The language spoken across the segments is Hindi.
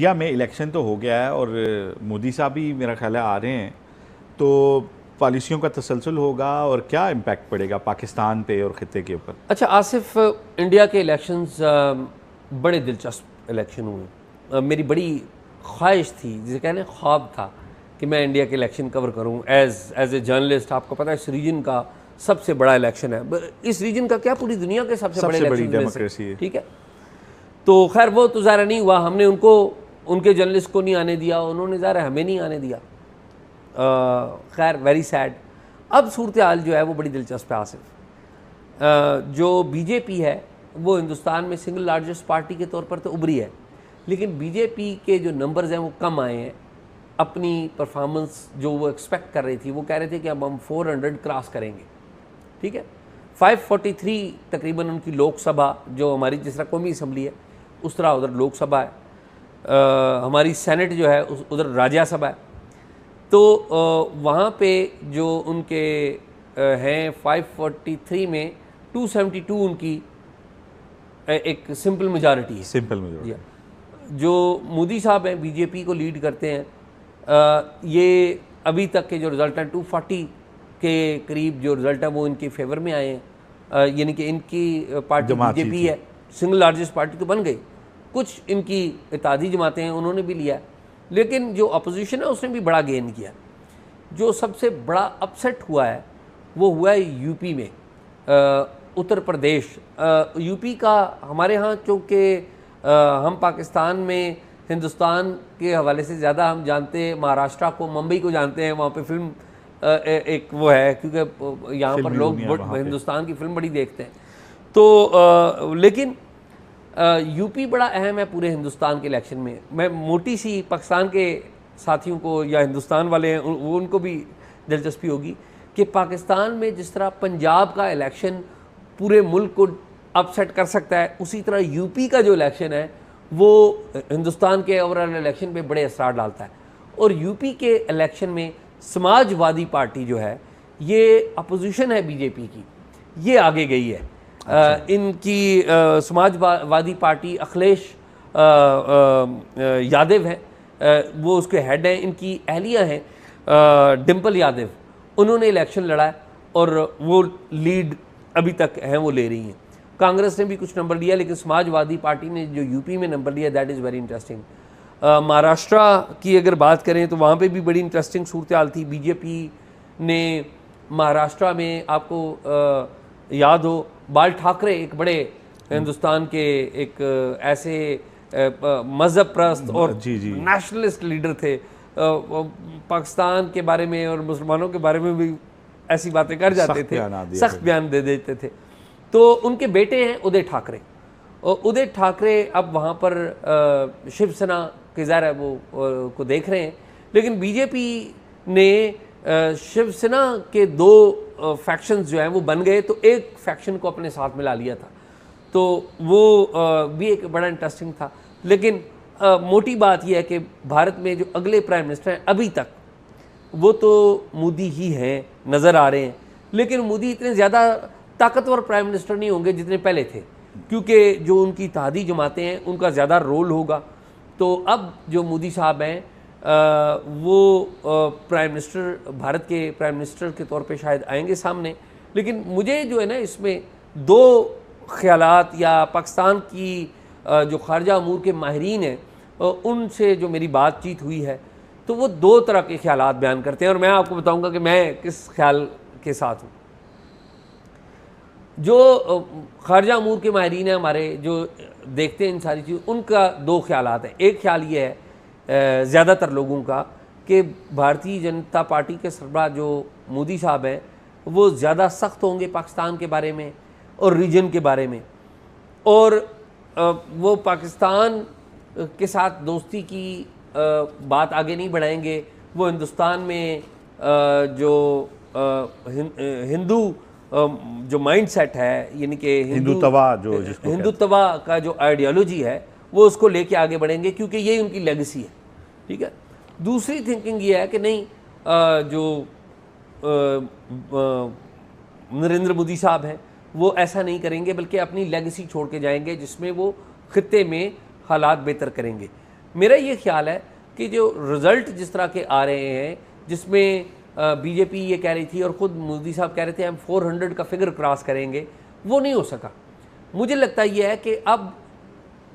इंडिया में इलेक्शन तो हो गया है और मोदी साहब भी मेरा ख्याल है आ रहे हैं, तो पॉलिसियों का तसलसल होगा और क्या इम्पैक्ट पड़ेगा पाकिस्तान पे और ख़ित्ते के ऊपर? अच्छा आसिफ, इंडिया के इलेक्शंस बड़े दिलचस्प इलेक्शन हुए। मेरी बड़ी ख्वाहिश थी, जिसे कहने ख्वाब था, कि मैं इंडिया के इलेक्शन कवर करूं एज ए जर्नलिस्ट। आपको पता है इस रीजन का सबसे बड़ा इलेक्शन है, इस रीजन का क्या पूरी दुनिया के सबसे बड़े बड़ी इलेक्शन डेमोक्रेसी है। ठीक है, तो खैर वो तो ज़ाहिर नहीं हुआ। हमने उनको, उनके जर्नलिस्ट को नहीं आने दिया, उन्होंने ज़ाहिर हमें नहीं आने दिया। खैर वेरी सैड। अब सूरत हाल जो है वो बड़ी दिलचस्प है आसिफ। जो बीजेपी है वो हिंदुस्तान में सिंगल लार्जेस्ट पार्टी के तौर पर तो उभरी है, लेकिन बीजेपी के जो नंबर्स हैं वो कम आए हैं। अपनी परफॉर्मेंस जो वो एक्सपेक्ट कर रही थी, वो कह रहे थे कि अब हम 400 क्रॉस करेंगे, ठीक है। 543 तकरीबन उनकी लोकसभा, जो हमारी जिस तरह कौमी असम्बली है उस तरह उधर लोकसभा है, हमारी सेनेट जो है उधर राज्यसभा है। तो वहाँ पे जो उनके हैं 543 में 272 उनकी एक सिंपल मेजॉरिटी है। Simple majority. जो मोदी साहब हैं बीजेपी को लीड करते हैं, ये अभी तक के जो रिज़ल्ट हैं 240 के करीब जो रिज़ल्ट है वो इनके फेवर में आए हैं। यानी कि इनकी पार्टी बीजेपी है, सिंगल लार्जेस्ट पार्टी तो बन गई। कुछ इनकी इत्तेहादी जमातें हैं उन्होंने भी लिया, लेकिन जो अपोजिशन है उसने भी बड़ा गेन किया। जो सबसे बड़ा अपसेट हुआ है वो हुआ है यूपी में, उत्तर प्रदेश। यूपी का हमारे यहाँ चूँकि हम पाकिस्तान में हिंदुस्तान के हवाले से ज़्यादा हम जानते हैं महाराष्ट्र को, मुंबई को जानते हैं। वहाँ पे फिल्म एक वो है, क्योंकि यहाँ पर लोग हिंदुस्तान की फिल्म बड़ी देखते हैं। तो लेकिन यूपी बड़ा अहम है पूरे हिंदुस्तान के इलेक्शन में। मैं मोटी सी पाकिस्तान के साथियों को या हिंदुस्तान वाले हैं उनको भी दिलचस्पी होगी कि पाकिस्तान में जिस तरह पंजाब का इलेक्शन पूरे मुल्क को अपसेट कर सकता है, उसी तरह यूपी का जो इलेक्शन है वो हिंदुस्तान के ओवरऑल इलेक्शन पे बड़े असर डालता है। और यूपी के इलेक्शन में समाजवादी पार्टी जो है, ये अपोजिशन है बीजेपी की, ये आगे गई है। इनकी समाजवादी पार्टी अखिलेश यादव है, वो उसके हेड हैं। इनकी अहलिया हैं डिम्पल यादव, उन्होंने इलेक्शन लड़ा है और वो लीड अभी तक हैं वो ले रही हैं। कांग्रेस ने भी कुछ नंबर लिया, लेकिन समाजवादी पार्टी ने जो यूपी में नंबर लिया, that is very interesting. Maharashtra की अगर बात करें तो वहाँ पे भी बड़ी इंटरेस्टिंग सूरत हाल थी। बीजेपी ने महाराष्ट्र में, आपको याद हो, बाल ठाकरे एक बड़े हिंदुस्तान के एक ऐसे मज़हब प्रस्त और नेशनलिस्ट लीडर थे, पाकिस्तान के बारे में और मुसलमानों के बारे में भी ऐसी बातें कर जाते थे, सख्त बयान दे देते थे। तो उनके बेटे हैं उदय ठाकरे, और उदय ठाकरे अब वहाँ पर शिवसेना के ज़ाहिर है वो को देख रहे हैं। लेकिन बीजेपी ने शिवसेना के दो फैक्शंस जो हैं वो बन गए, तो एक फैक्शन को अपने साथ मिला लिया था, तो वो भी एक बड़ा इंटरेस्टिंग था। लेकिन मोटी बात यह है कि भारत में जो अगले प्राइम मिनिस्टर हैं अभी तक वो तो मोदी ही हैं, नज़र आ रहे हैं। लेकिन मोदी इतने ज़्यादा ताकतवर प्राइम मिनिस्टर नहीं होंगे जितने पहले थे, क्योंकि जो उनकी इत्तेहादी जमातें हैं उनका ज़्यादा रोल होगा। तो अब जो मोदी साहब हैं वो प्राइम मिनिस्टर, भारत के प्राइम मिनिस्टर के तौर पे शायद आएंगे सामने। लेकिन मुझे जो है ना इसमें दो ख्यालात, या पाकिस्तान की जो खारजा अमूर के माहिरीन हैं उनसे जो मेरी बातचीत हुई है, तो वो दो तरह के ख्यालात बयान करते हैं, और मैं आपको बताऊंगा कि मैं किस ख्याल के साथ हूँ। जो खारजा अमूर के माहिरीन हैं हमारे, जो देखते हैं इन सारी चीज़, उनका दो ख्यालात हैं। एक ख्याल ये है ज़्यादातर लोगों का कि भारतीय जनता पार्टी के सरबराह जो मोदी साहब हैं वो ज़्यादा सख्त होंगे पाकिस्तान के बारे में और रीजन के बारे में, और वो पाकिस्तान के साथ दोस्ती की बात आगे नहीं बढ़ाएंगे। वो हिंदुस्तान में जो हिंदू जो माइंडसेट है, यानी कि हिंदुत्वा का जो आइडियोलॉजी है वो उसको लेके आगे बढ़ेंगे, क्योंकि यही उनकी लेगेसी है, ठीक है। दूसरी थिंकिंग ये है कि नहीं, जो नरेंद्र मोदी साहब हैं वो ऐसा नहीं करेंगे, बल्कि अपनी लेगेसी छोड़ के जाएंगे जिसमें वो खित्ते में हालात बेहतर करेंगे। मेरा ये ख्याल है कि जो रिज़ल्ट जिस तरह के आ रहे हैं, जिसमें बीजेपी ये कह रही थी और ख़ुद मोदी साहब कह रहे थे हम 400 का फिगर क्रॉस करेंगे, वो नहीं हो सका। मुझे लगता ये है कि अब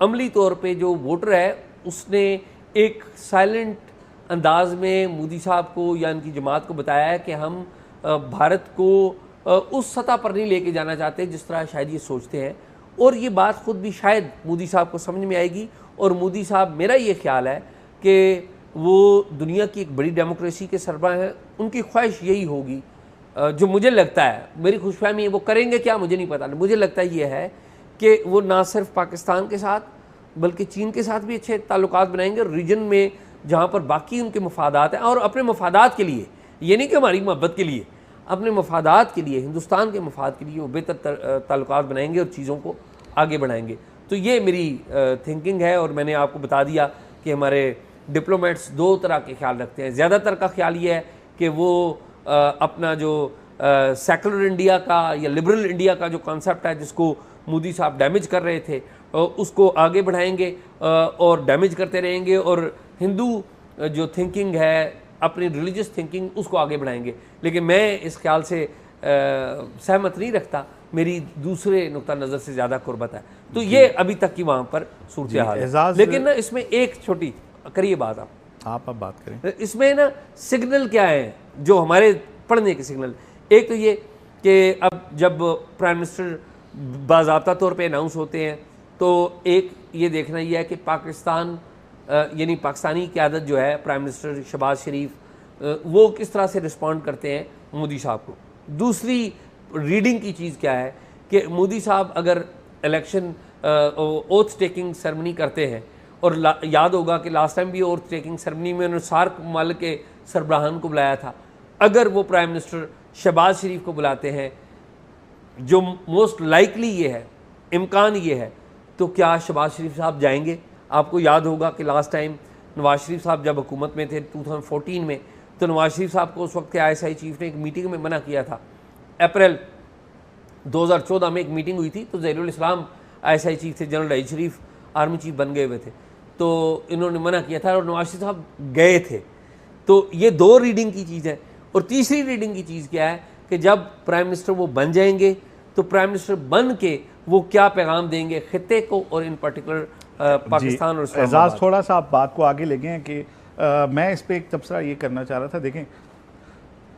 अमली तौर पे जो वोटर है उसने एक साइलेंट अंदाज में मोदी साहब को या उनकी जमात को बताया है कि हम भारत को उस सतह पर नहीं लेके जाना चाहते जिस तरह शायद ये सोचते हैं, और ये बात ख़ुद भी शायद मोदी साहब को समझ में आएगी। और मोदी साहब, मेरा ये ख्याल है कि वो दुनिया की एक बड़ी डेमोक्रेसी के सरबराह हैं, उनकी ख्वाहिश यही होगी, जो मुझे लगता है, मेरी खुशफहमी है, वो करेंगे क्या मुझे नहीं पता, मुझे लगता है ये है कि वो ना सिर्फ पाकिस्तान के साथ बल्कि चीन के साथ भी अच्छे ताल्लुकात बनाएंगे, और रीजन में जहाँ पर बाकी उनके मफादात हैं, और अपने मफादात के लिए, ये नहीं कि हमारी मोहब्बत के लिए, अपने मफादात के लिए, हिंदुस्तान के मफाद के लिए वो बेहतर ताल्लुकात बनाएंगे और चीज़ों को आगे बढ़ाएंगे। तो ये मेरी थिंकिंग है। और मैंने आपको बता दिया कि हमारे डिप्लोमेट्स दो तरह के ख्याल रखते हैं। ज़्यादातर का ख्याल ये है कि वो अपना जो सेकुलर इंडिया का या लिबरल इंडिया का जो कॉन्सेप्ट है, जिसको मोदी साहब डैमेज कर रहे थे, उसको आगे बढ़ाएंगे और डैमेज करते रहेंगे, और हिंदू जो थिंकिंग है, अपनी रिलीजियस थिंकिंग, उसको आगे बढ़ाएंगे। लेकिन मैं इस ख्याल से सहमत नहीं रखता, मेरी दूसरे नुक्ता नज़र से ज़्यादा कुर्बत है। तो ये अभी तक की वहाँ पर सूरत हाल है। लेकिन ना इसमें एक छोटी करिए बात, आप बात करें, इसमें ना सिग्नल क्या है जो हमारे पढ़ने के सिग्नल। एक तो ये कि अब जब प्राइम मिनिस्टर बाज़ाब्ता तौर पे अनाउंस होते हैं, तो एक ये देखना यह है कि पाकिस्तान यानी पाकिस्तानी क़यादत जो है, प्राइम मिनिस्टर शहबाज शरीफ, वो किस तरह से रिस्पॉन्ड करते हैं मोदी साहब को। दूसरी रीडिंग की चीज़ क्या है कि मोदी साहब अगर इलेक्शन ओथ टेकिंग सेरेमनी करते हैं, और याद होगा कि लास्ट टाइम भी ओथ टेकिंग सेरेमनी में उन्होंने सार्क ममालिक के सरबराहान को बुलाया था, अगर वो प्राइम मिनिस्टर शहबाज शरीफ को बुलाते हैं, जो मोस्ट लाइकली ये है, इम्कान ये है, तो क्या शहबाज शरीफ साहब जाएंगे? आपको याद होगा कि लास्ट टाइम नवाज शरीफ साहब जब हुकूमत में थे 2014 में, तो नवाज शरीफ साहब को उस वक्त के ISI चीफ ने एक मीटिंग में मना किया था। अप्रैल 2014 में एक मीटिंग हुई थी, तो ज़हीरुल इस्लाम ISI चीफ थे, जनरल रहीद शरीफ आर्मी चीफ बन गए हुए थे, तो इन्होंने मना किया था और नवाज शरीफ साहब गए थे। तो ये दो रीडिंग की चीज़ है। और तीसरी रीडिंग की चीज़ क्या है कि जब प्राइम मिनिस्टर वो बन जाएंगे, तो प्राइम मिनिस्टर बन के वो क्या पैगाम देंगे खित्ते को, और इन पर्टिकुलर पाकिस्तान और एजाज, थोड़ा सा आप बात को आगे ले गए कि मैं इस पर एक तबसरा ये करना चाह रहा था। देखें,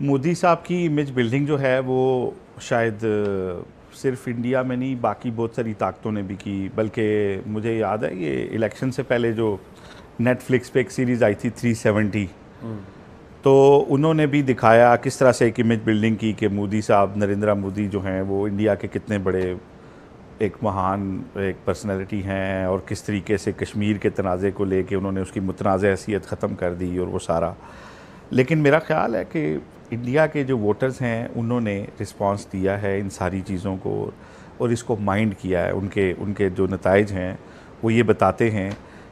मोदी साहब की इमेज बिल्डिंग जो है वो शायद सिर्फ इंडिया में नहीं, बाकी बहुत सारी ताकतों ने भी की। बल्कि मुझे याद है ये इलेक्शन से पहले जो नेटफ्लिक्स पे एक सीरीज़ आई थी 370, तो उन्होंने भी दिखाया किस तरह से एक इमेज बिल्डिंग की कि मोदी साहब, नरेंद्र मोदी जो हैं वो इंडिया के कितने बड़े एक महान एक पर्सनैलिटी हैं, और किस तरीके से कश्मीर के तनाज़े को लेके उन्होंने उसकी मुतनाज़ हैसियत ख़त्म कर दी और वो सारा। लेकिन मेरा ख़्याल है कि इंडिया के जो वोटर्स हैं उन्होंने रिस्पांस दिया है इन सारी चीज़ों को, और इसको माइंड किया है। उनके जो नताइज हैं वो ये बताते हैं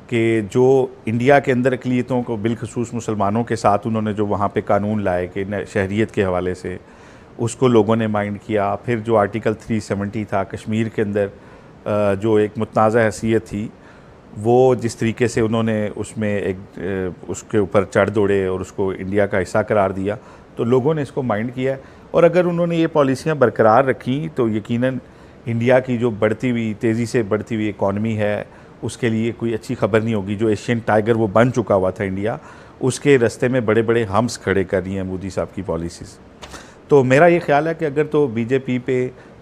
कि जो इंडिया के अंदर अक़लियतों को, बिलखसूस मुसलमानों के साथ उन्होंने जो वहाँ पे कानून लाए कि शहरियत के हवाले से, उसको लोगों ने माइंड किया। फिर जो आर्टिकल 370 था कश्मीर के अंदर, जो एक मुतनाज़ा हैसियत थी, वो जिस तरीके से उन्होंने उसमें एक उसके ऊपर चढ़ दौड़े और उसको इंडिया का हिस्सा करार दिया, तो लोगों ने इसको माइंड किया है। और अगर उन्होंने ये पॉलिसियाँ बरकरार रखी तो यकीनन इंडिया की जो बढ़ती हुई, तेज़ी से बढ़ती हुई इकॉनमी है, उसके लिए कोई अच्छी खबर नहीं होगी। जो एशियन टाइगर वो बन चुका हुआ था इंडिया, उसके रास्ते में बड़े बड़े हम्स खड़े कर रही हैं मोदी साहब की पॉलिसीज़। तो मेरा ये ख्याल है कि अगर तो बीजेपी पे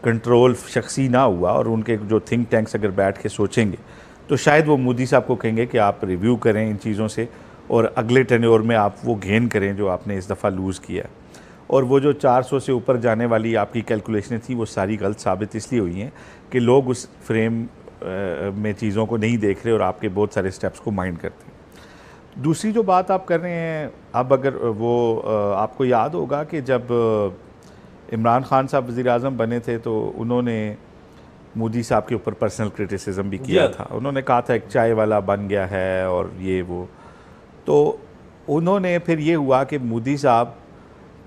कंट्रोल शख्सी ना हुआ और उनके जो थिंक टैंक्स अगर बैठ के सोचेंगे, तो शायद वो मोदी साहब को कहेंगे कि आप रिव्यू करें इन चीज़ों से, और अगले टेन्योर में आप वो गेन करें जो आपने इस दफ़ा लूज़ किया। और वो जो 400 से ऊपर जाने वाली आपकी कैलकुलेशनें थी, वो सारी गलत साबित इसलिए हुई हैं कि लोग उस फ्रेम में चीज़ों को नहीं देख रहे और आपके बहुत सारे स्टेप्स को माइंड करते हैं। दूसरी जो बात आप कर रहे हैं, अब अगर वो आपको याद होगा कि जब इमरान खान साहब वज़ीर-ए-आज़म बने थे, तो उन्होंने मोदी साहब के ऊपर पर्सनल क्रिटिसिज्म भी किया था। उन्होंने कहा था एक चाय वाला बन गया है और ये वो। तो उन्होंने फिर ये हुआ कि मोदी साहब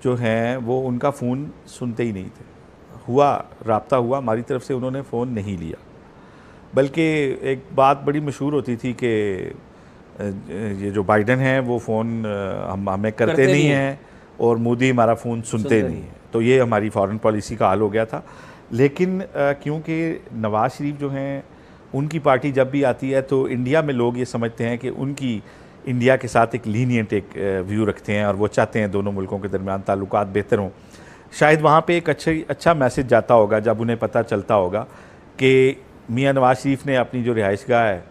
जो हैं वो उनका फ़ोन सुनते ही नहीं थे। हुआ राब्ता हुआ, हमारी तरफ से उन्होंने फ़ोन नहीं लिया। बल्कि एक बात बड़ी मशहूर होती थी कि ये जो बाइडन है वो फ़ोन हमें करते नहीं हैं और मोदी हमारा फ़ोन सुनते नहीं हैं। तो ये हमारी फॉरेन पॉलिसी का हाल हो गया था। लेकिन क्योंकि नवाज़ शरीफ जो हैं उनकी पार्टी जब भी आती है तो इंडिया में लोग ये समझते हैं कि उनकी इंडिया के साथ एक लीनियंट एक व्यू रखते हैं और वो चाहते हैं दोनों मुल्कों के दरमियान ताल्लुकात बेहतर हों। शायद वहाँ पे एक अच्छा मैसेज जाता होगा जब उन्हें पता चलता होगा कि मियाँ नवाज़ शरीफ ने अपनी जो रिहाइशगाह है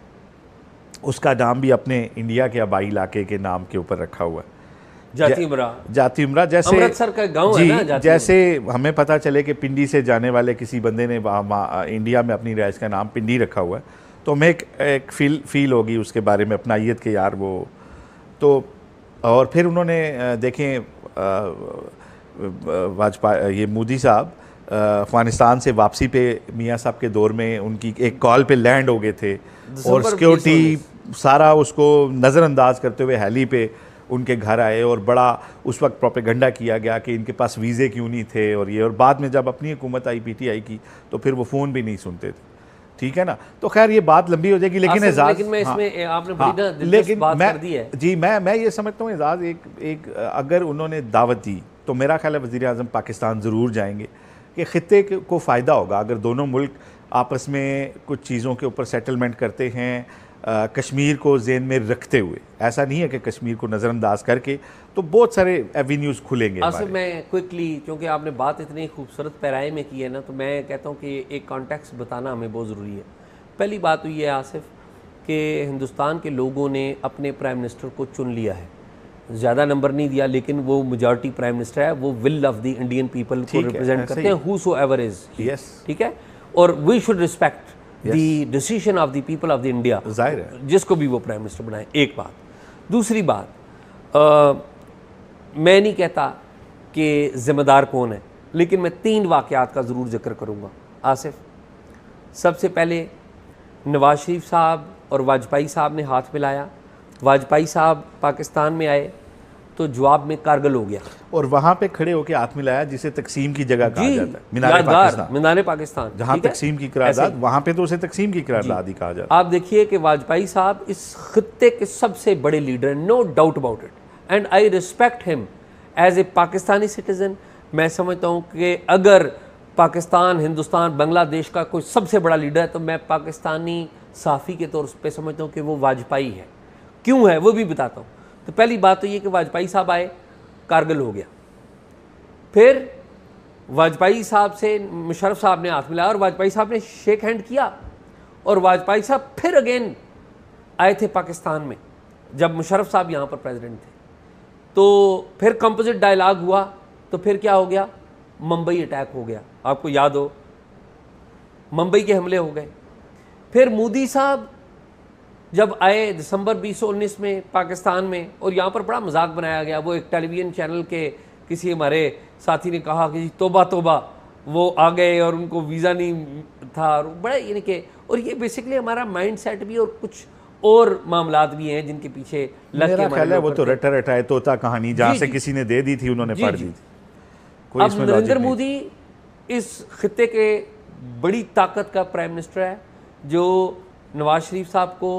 उसका नाम भी अपने इंडिया के आबाई इलाके के नाम के ऊपर रखा हुआ है, जाती उमरा। जैसे अमृतसर का गांव है ना, जैसे हमें पता चले कि पिंडी से जाने वाले किसी बंदे ने इंडिया में अपनी रिहाइश का नाम पिंडी रखा हुआ है तो हमें एक फील होगी उसके बारे में अपनाइयत के यार वो तो। और फिर उन्होंने देखें वाजपेयी ये मोदी साहब अफ़गानिस्तान से वापसी पे मियाँ साहब के दौर में उनकी एक कॉल पे लैंड हो गए थे और सिक्योरिटी सारा उसको नज़रअंदाज करते हुए हेली पे उनके घर आए और बड़ा उस वक्त प्रोपेगेंडा किया गया कि इनके पास वीज़े क्यों नहीं थे और ये। और बाद में जब अपनी हुकूमत आई पीटीआई की तो फिर वो फ़ोन भी नहीं सुनते थे, ठीक है ना। तो खैर ये बात लंबी हो जाएगी लेकिन एजाज, लेकिन मैं इसमें आपने बड़ी दिलचस्प बात कर दी है जी। मैं ये समझता हूँ एजाज एक अगर उन्होंने दावत दी तो मेरा ख्याल है वज़ीर आज़म पाकिस्तान ज़रूर जाएंगे कि ख़ित्ते को फ़ायदा होगा अगर दोनों मुल्क आपस में कुछ चीज़ों के ऊपर सेटलमेंट करते हैं कश्मीर को ज़हन में रखते हुए। ऐसा नहीं है कि कश्मीर को नज़रअंदाज करके, तो बहुत सारे एवेन्यूज़ खुलेंगे। आसिफ मैं क्विकली, क्योंकि आपने बात इतनी खूबसूरत पैराए में की है ना, तो मैं कहता हूँ कि एक कॉन्टेक्स्ट बताना हमें बहुत ज़रूरी है। पहली बात तो ये है आसिफ कि हिंदुस्तान के लोगों ने अपने प्राइम मिनिस्टर को चुन लिया है, ज़्यादा नंबर नहीं दिया लेकिन वो मेजॉरिटी प्राइम मिनिस्टर है, वो will of the Indian people को रिप्रेजेंट करते हैं, हू सो एवर इज, ठीक है। और we should respect the decision of the people of the India, जिसको भी वो प्राइम मिनिस्टर बनाए। एक बात। दूसरी बात, मैं नहीं कहता कि ज़िम्मेदार कौन है, लेकिन मैं 3 वाक़यात का ज़रूर जिक्र करूँगा आसिफ। सबसे पहले नवाज शरीफ साहब और वाजपेयी साहब ने हाथ मिलाया, वाजपेयी साहब पाकिस्तान में आए तो जवाब में कारगिल हो गया और वहाँ पे खड़े होकर हाथ मिलाया जिसे तकसीम की जगह कहा जाता है, मीनारे पाकिस्तान, जहाँ तकसीम की करारदाद, वहाँ पे तो उसे तकसीम की करारदाद ही कहा जाता है। आप देखिए कि वाजपेयी साहब इस खित्ते के सबसे बड़े leader, no doubt about it, and I respect him as a Pakistani citizen. मैं समझता हूँ कि अगर पाकिस्तान, हिंदुस्तान, बांग्लादेश का कोई सबसे बड़ा लीडर है तो मैं पाकिस्तानी साफ़ी के तौर पे समझता हूँ कि वो वाजपेयी है। क्यों है वो भी बताता हूँ। तो पहली बात तो ये कि वाजपेयी साहब आए, कारगिल हो गया, फिर वाजपेयी साहब से मुशर्रफ साहब ने हाथ मिलाया और वाजपेयी साहब ने शेक हैंड किया, और वाजपेयी साहब फिर अगेन आए थे पाकिस्तान में जब मुशर्रफ साहब यहाँ पर प्रेसिडेंट थे, तो फिर कंपोजिट डायलॉग हुआ, तो फिर क्या हो गया, मुंबई अटैक हो गया, आपको याद हो, मुंबई के हमले हो गए। फिर मोदी साहब जब आए दिसंबर 2019 में पाकिस्तान में, और यहाँ पर बड़ा मजाक बनाया गया, वो एक टेलीविज़न चैनल के किसी हमारे साथी ने कहा कि तोबा तोबा वो आ गए और उनको वीज़ा नहीं था, और बड़ा यानी कि, और ये बेसिकली हमारा माइंड सेट भी और कुछ और मामलात भी हैं जिनके पीछे लग के हमारे वो तो रटा रटाए तोता कहानी जहाँ से किसी ने दे दी थी उन्होंने पढ़ दी थी। अब नरेंद्र मोदी इस खित्ते के बड़ी ताकत का प्राइम मिनिस्टर है, जो नवाज शरीफ साहब को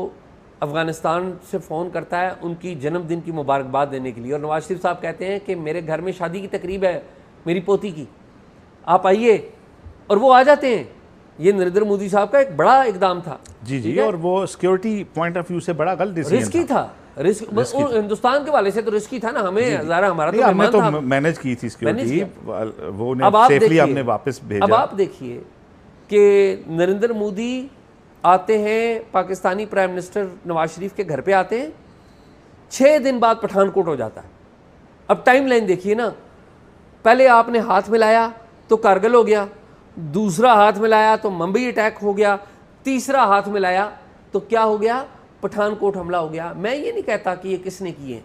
अफ़गानिस्तान से फ़ोन करता है उनकी जन्मदिन की मुबारकबाद देने के लिए, और नवाज शरीफ साहब कहते हैं कि मेरे घर में शादी की तकरीब है मेरी पोती की, आप आइए, और वो आ जाते हैं। ये नरेंद्र मोदी साहब का एक बड़ा इकदाम था। जी, और वो सिक्योरिटी पॉइंट ऑफ व्यू से बड़ा गलत डिसीजन रिस्की था। हिंदुस्तान के वाले से तो रिस्की था ना, हमें ज़रा हमारा तो हमने तो मैनेज की थी सिक्योरिटी, वो सेफली हमने वापस भेजा। अब आप देखिए कि नरेंद्र मोदी आते हैं, पाकिस्तानी प्राइम मिनिस्टर नवाज शरीफ के घर पे आते हैं, 6 दिन बाद पठानकोट हो जाता है। अब टाइम लाइन देखिए ना, पहले आपने हाथ मिलाया तो कारगिल हो गया, दूसरा हाथ मिलाया तो मुंबई अटैक हो गया, तीसरा हाथ मिलाया तो क्या हो गया, पठानकोट हमला हो गया। मैं ये नहीं कहता कि ये किसने किए,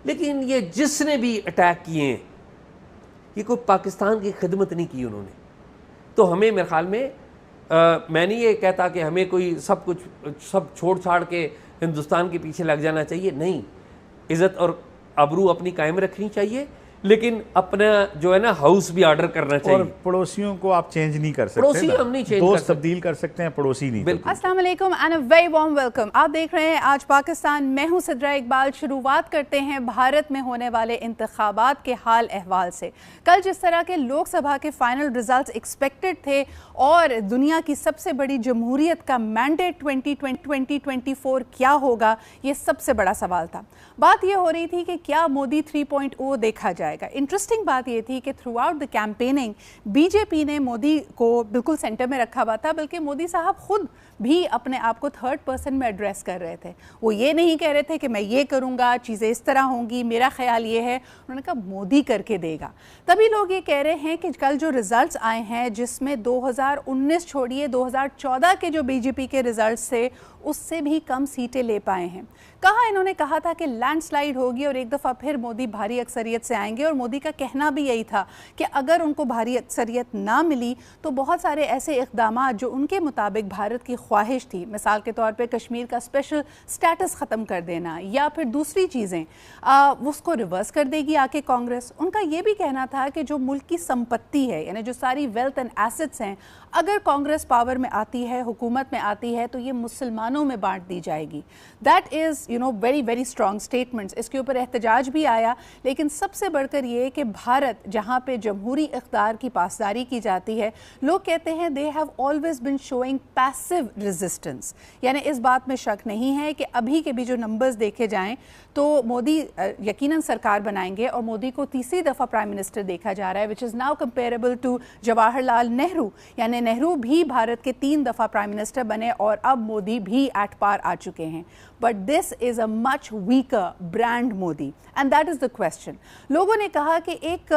लेकिन ये जिसने भी अटैक किए हैं ये कोई पाकिस्तान की खिदमत नहीं की उन्होंने। तो हमें मेरे ख्याल में मैं नहीं ये कहता कि हमें कोई सब छोड़ छाड़ के हिंदुस्तान के पीछे लग जाना चाहिए, नहीं, इज़्ज़त और आबरू अपनी कायम रखनी चाहिए, लेकिन अपना जो है ना हाउस भी ऑर्डर करना और चाहिए। पड़ोसियों को आप चेंज नहीं कर सकते पड़ोसी ना। हम नहीं change दोस्त कर तब्दील कर सकते हैं, पड़ोसी नहीं। बिल्कुल। अस्सलाम वालेकुम and a very warm welcome. आप देख रहे हैं आज पाकिस्तान, मैं हूं सिद्रा इकबाल। शुरुआत करते हैं भारत में होने वाले इंतखाबात के हाल अहवाल से। कल जिस तरह के लोकसभा के फाइनल रिजल्ट्स एक्सपेक्टेड थे और दुनिया की सबसे बड़ी जमहूरियत का मैंडेट 2024 क्या होगा, ये सबसे बड़ा सवाल था। बात ये हो रही थी कि क्या मोदी 3.0 देखा जाएगा। इंटरेस्टिंग बात ये थी कि through out the campaigning BJP ने मोदी को बिल्कुल सेंटर में रखा हुआ था, बल्कि मोदी साहब खुद भी अपने आप को थर्ड पर्सन में एड्रेस कर रहे थे। वो ये नहीं कह रहे थे कि मैं ये करूँगा, चीज़ें इस तरह होंगी, मेरा ख्याल ये है। उन्होंने कहा मोदी करके देगा। तभी लोग ये कह रहे हैं कि कल जो रिजल्ट्स आए हैं, जिसमें 2019 छोड़िए 2014 के जो बीजेपी के रिजल्ट्स थे उससे भी कम सीटें ले पाए हैं। इन्होंने कहा था कि लैंडस्लाइड होगी और एक दफ़ा फिर मोदी भारी अक्सरियत से आएंगे, और मोदी का कहना भी यही था कि अगर उनको भारी अक्सरियत ना मिली तो बहुत सारे ऐसे इक़दामात जो उनके मुताबिक भारत की ख्वाहिश थी, मिसाल के तौर पे कश्मीर का स्पेशल स्टेटस ख़त्म कर देना या फिर दूसरी चीज़ें, उसको रिवर्स कर देगी आके कांग्रेस। उनका ये भी कहना था कि जो मुल्क की संपत्ति है, यानी जो सारी वेल्थ एंड एसेट्स हैं, अगर कांग्रेस पावर में आती है, हुकूमत में आती है, तो ये मुसलमानों में बांट दी जाएगी। That is very very strong statements. इसके ऊपर एहतजाज भी आया, लेकिन सबसे बढ़कर ये कि भारत जहाँ पे जमहूरी इख्तियार की पासदारी की जाती है, लोग कहते हैं they have always been showing passive resistance. यानी इस बात में शक नहीं है कि अभी के भी जो नंबर्स देखे जाएं तो मोदी यकीनन सरकार बनाएंगे, और मोदी को तीसरी दफ़ा प्राइम मिनिस्टर देखा जा रहा है, which is now comparable to Jawaharlal Nehru. यानी नेहरू भी भारत के 3 दफ़ा प्राइम मिनिस्टर बने और अब मोदी भी एट पार आ चुके हैं। But this is a much weaker brand Modi, and that is the question. लोगों ने कहा कि एक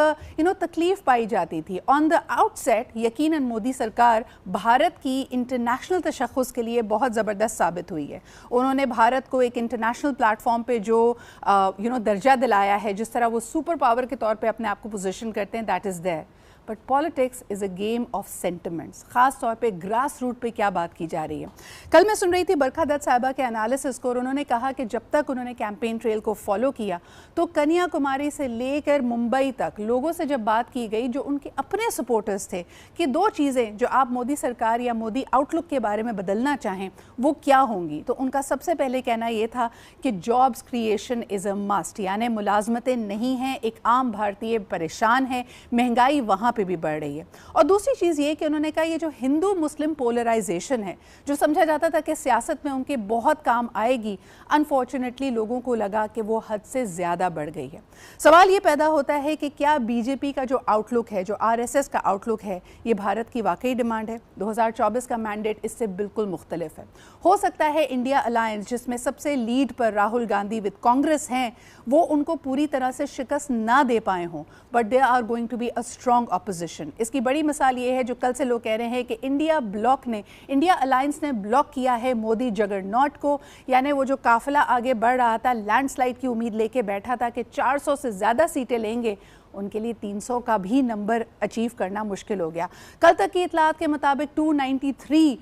तकलीफ पाई जाती थी ऑन द आउटसेट। यकीनन मोदी सरकार भारत की इंटरनेशनल तशख़्ख़ुस के लिए बहुत ज़बरदस्त साबित हुई है। उन्होंने भारत को एक इंटरनेशनल प्लेटफॉर्म पे जो दर्जा दिलाया है, जिस तरह वो सुपर पावर के तौर पे अपने आप को पोजीशन करते हैं, that is there. But politics is a game of sentiments. ख़ास तौर पे ग्रास रूट पे क्या बात की जा रही है। कल मैं सुन रही थी बरखा दत्त साहिबा के एनालिसिस को, और उन्होंने कहा कि जब तक उन्होंने कैंपेन ट्रेल को फॉलो किया तो कन्याकुमारी से लेकर मुंबई तक लोगों से जब बात की गई जो उनके अपने सपोर्टर्स थे कि 2 चीज़ें जो आप मोदी सरकार या मोदी आउटलुक के बारे में बदलना चाहें वो क्या होंगी, तो उनका सबसे पहले कहना ये था कि jobs creation is a must. यानी मुलाजमतें नहीं हैं, एक आम भारतीय परेशान है, महंगाई वहाँ पे भी बढ़ रही है। और दूसरी चीज़ ये कि उन्होंने कहा ये जो हिंदू मुस्लिम पोलराइजेशन है, जो समझा जाता था कि सियासत में उनके बहुत काम आएगी, अनफॉर्चुनेटली लोगों को लगा कि वो हद से ज़्यादा बढ़ गई है। सवाल ये पैदा होता है कि क्या बीजेपी का जो आउटलुक है, जो आरएसएस का आउटलुक है, ये भारत की वाकई डिमांड है। 2024 का मैंडेट इससे बिल्कुल मुख्तलिफ है। हो सकता है इंडिया अलायंस, जिसमें सबसे लीड पर राहुल गांधी विद कांग्रेस हैं, वो उनको पूरी तरह से शिकस्त ना दे पाए हों, but they are going to be a strong opposition. इसकी बड़ी मिसाल ये है जो कल से लोग कह रहे हैं कि इंडिया अलायंस ने ब्लॉक किया है मोदी जगरनॉट को। यानी वो जो काफिला आगे बढ़ रहा था, लैंडस्लाइड की उम्मीद लेके बैठा था कि 400 से ज़्यादा सीटें लेंगे, उनके लिए 300 का भी नंबर अचीव करना मुश्किल हो गया। कल तक की इतलात के मुताबिक 293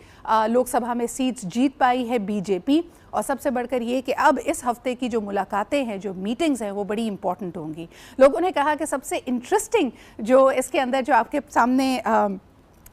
लोकसभा में सीट्स जीत पाई है बीजेपी। और सबसे बढ़कर ये कि अब इस हफ्ते की जो मुलाकातें हैं, जो मीटिंग्स हैं, वो बड़ी इंपॉर्टेंट होंगी। लोगों ने कहा कि सबसे इंटरेस्टिंग जो इसके अंदर जो आपके सामने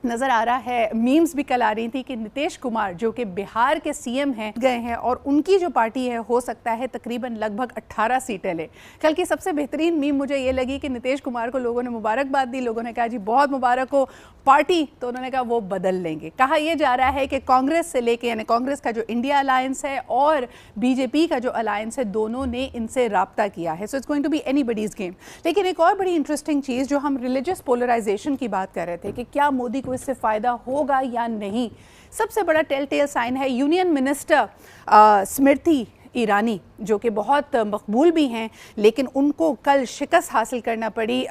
नज़र आ रहा है, मीम्स भी कल आ रही थी कि नीतीश कुमार जो कि बिहार के सीएम हैं गए हैं और उनकी जो पार्टी है हो सकता है तकरीबन लगभग 18 सीटें ले। कल की सबसे बेहतरीन मीम मुझे ये लगी कि नीतीश कुमार को लोगों ने मुबारकबाद दी। लोगों ने कहा जी बहुत मुबारक हो पार्टी, तो उन्होंने कहा वो बदल लेंगे। कहा यह जा रहा है कि कांग्रेस से लेके, यानी कांग्रेस का जो इंडिया अलायंस है और बीजेपी का जो अलायंस है, दोनों ने इनसे राब्ता किया है। So it's going to be anybody's game. लेकिन एक और बड़ी इंटरेस्टिंग चीज़, जो हम रिलीजियस पोलराइजेशन की बात कर रहे थे कि क्या मोदी को इससे फ़ायदा होगा या नहीं, सबसे बड़ा टेल टेल साइन है यूनियन मिनिस्टर स्मृति ईरानी, जो कि बहुत मकबूल भी हैं, लेकिन उनको कल शिकस्त हासिल करना पड़ी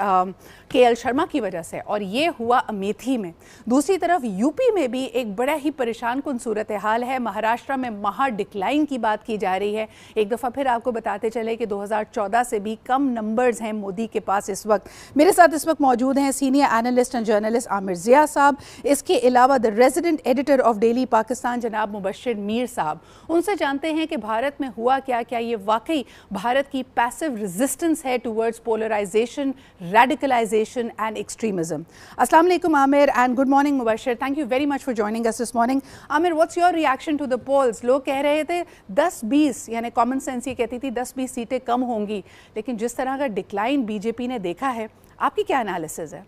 केएल शर्मा की वजह से, और ये हुआ अमेठी में। दूसरी तरफ यूपी में भी एक बड़ा ही परेशान कुन सूरत हाल है। महाराष्ट्र में महा डिक्लाइन की बात की जा रही है। एक दफ़ा फिर आपको बताते चले कि 2014 से भी कम नंबर्स हैं मोदी के पास इस वक्त। मेरे साथ इस वक्त मौजूद हैं senior analyst and journalist Aamir Zia साहब, इसके अलावा the resident editor of daily Pakistan जनाब मुबश्शिर मीर साहब। उनसे जानते हैं कि भारत में हुआ क्या, क्या ये वाकई भारत की पैसिव रेजिस्टेंस है towards polarisation, radicalisation and extremism? अस्सलाम वालेकुम Aamir and good morning Mubashir, thank you very much for joining us this morning. Aamir, what's your reaction to the polls? लोग कह रहे थे 10-20, यानी कॉमन सेंस ये कहती थी 10-20 सीटें कम होंगी, लेकिन जिस तरह का डिक्लाइन बीजेपी ने देखा है, आपकी क्या एनालिसिस है?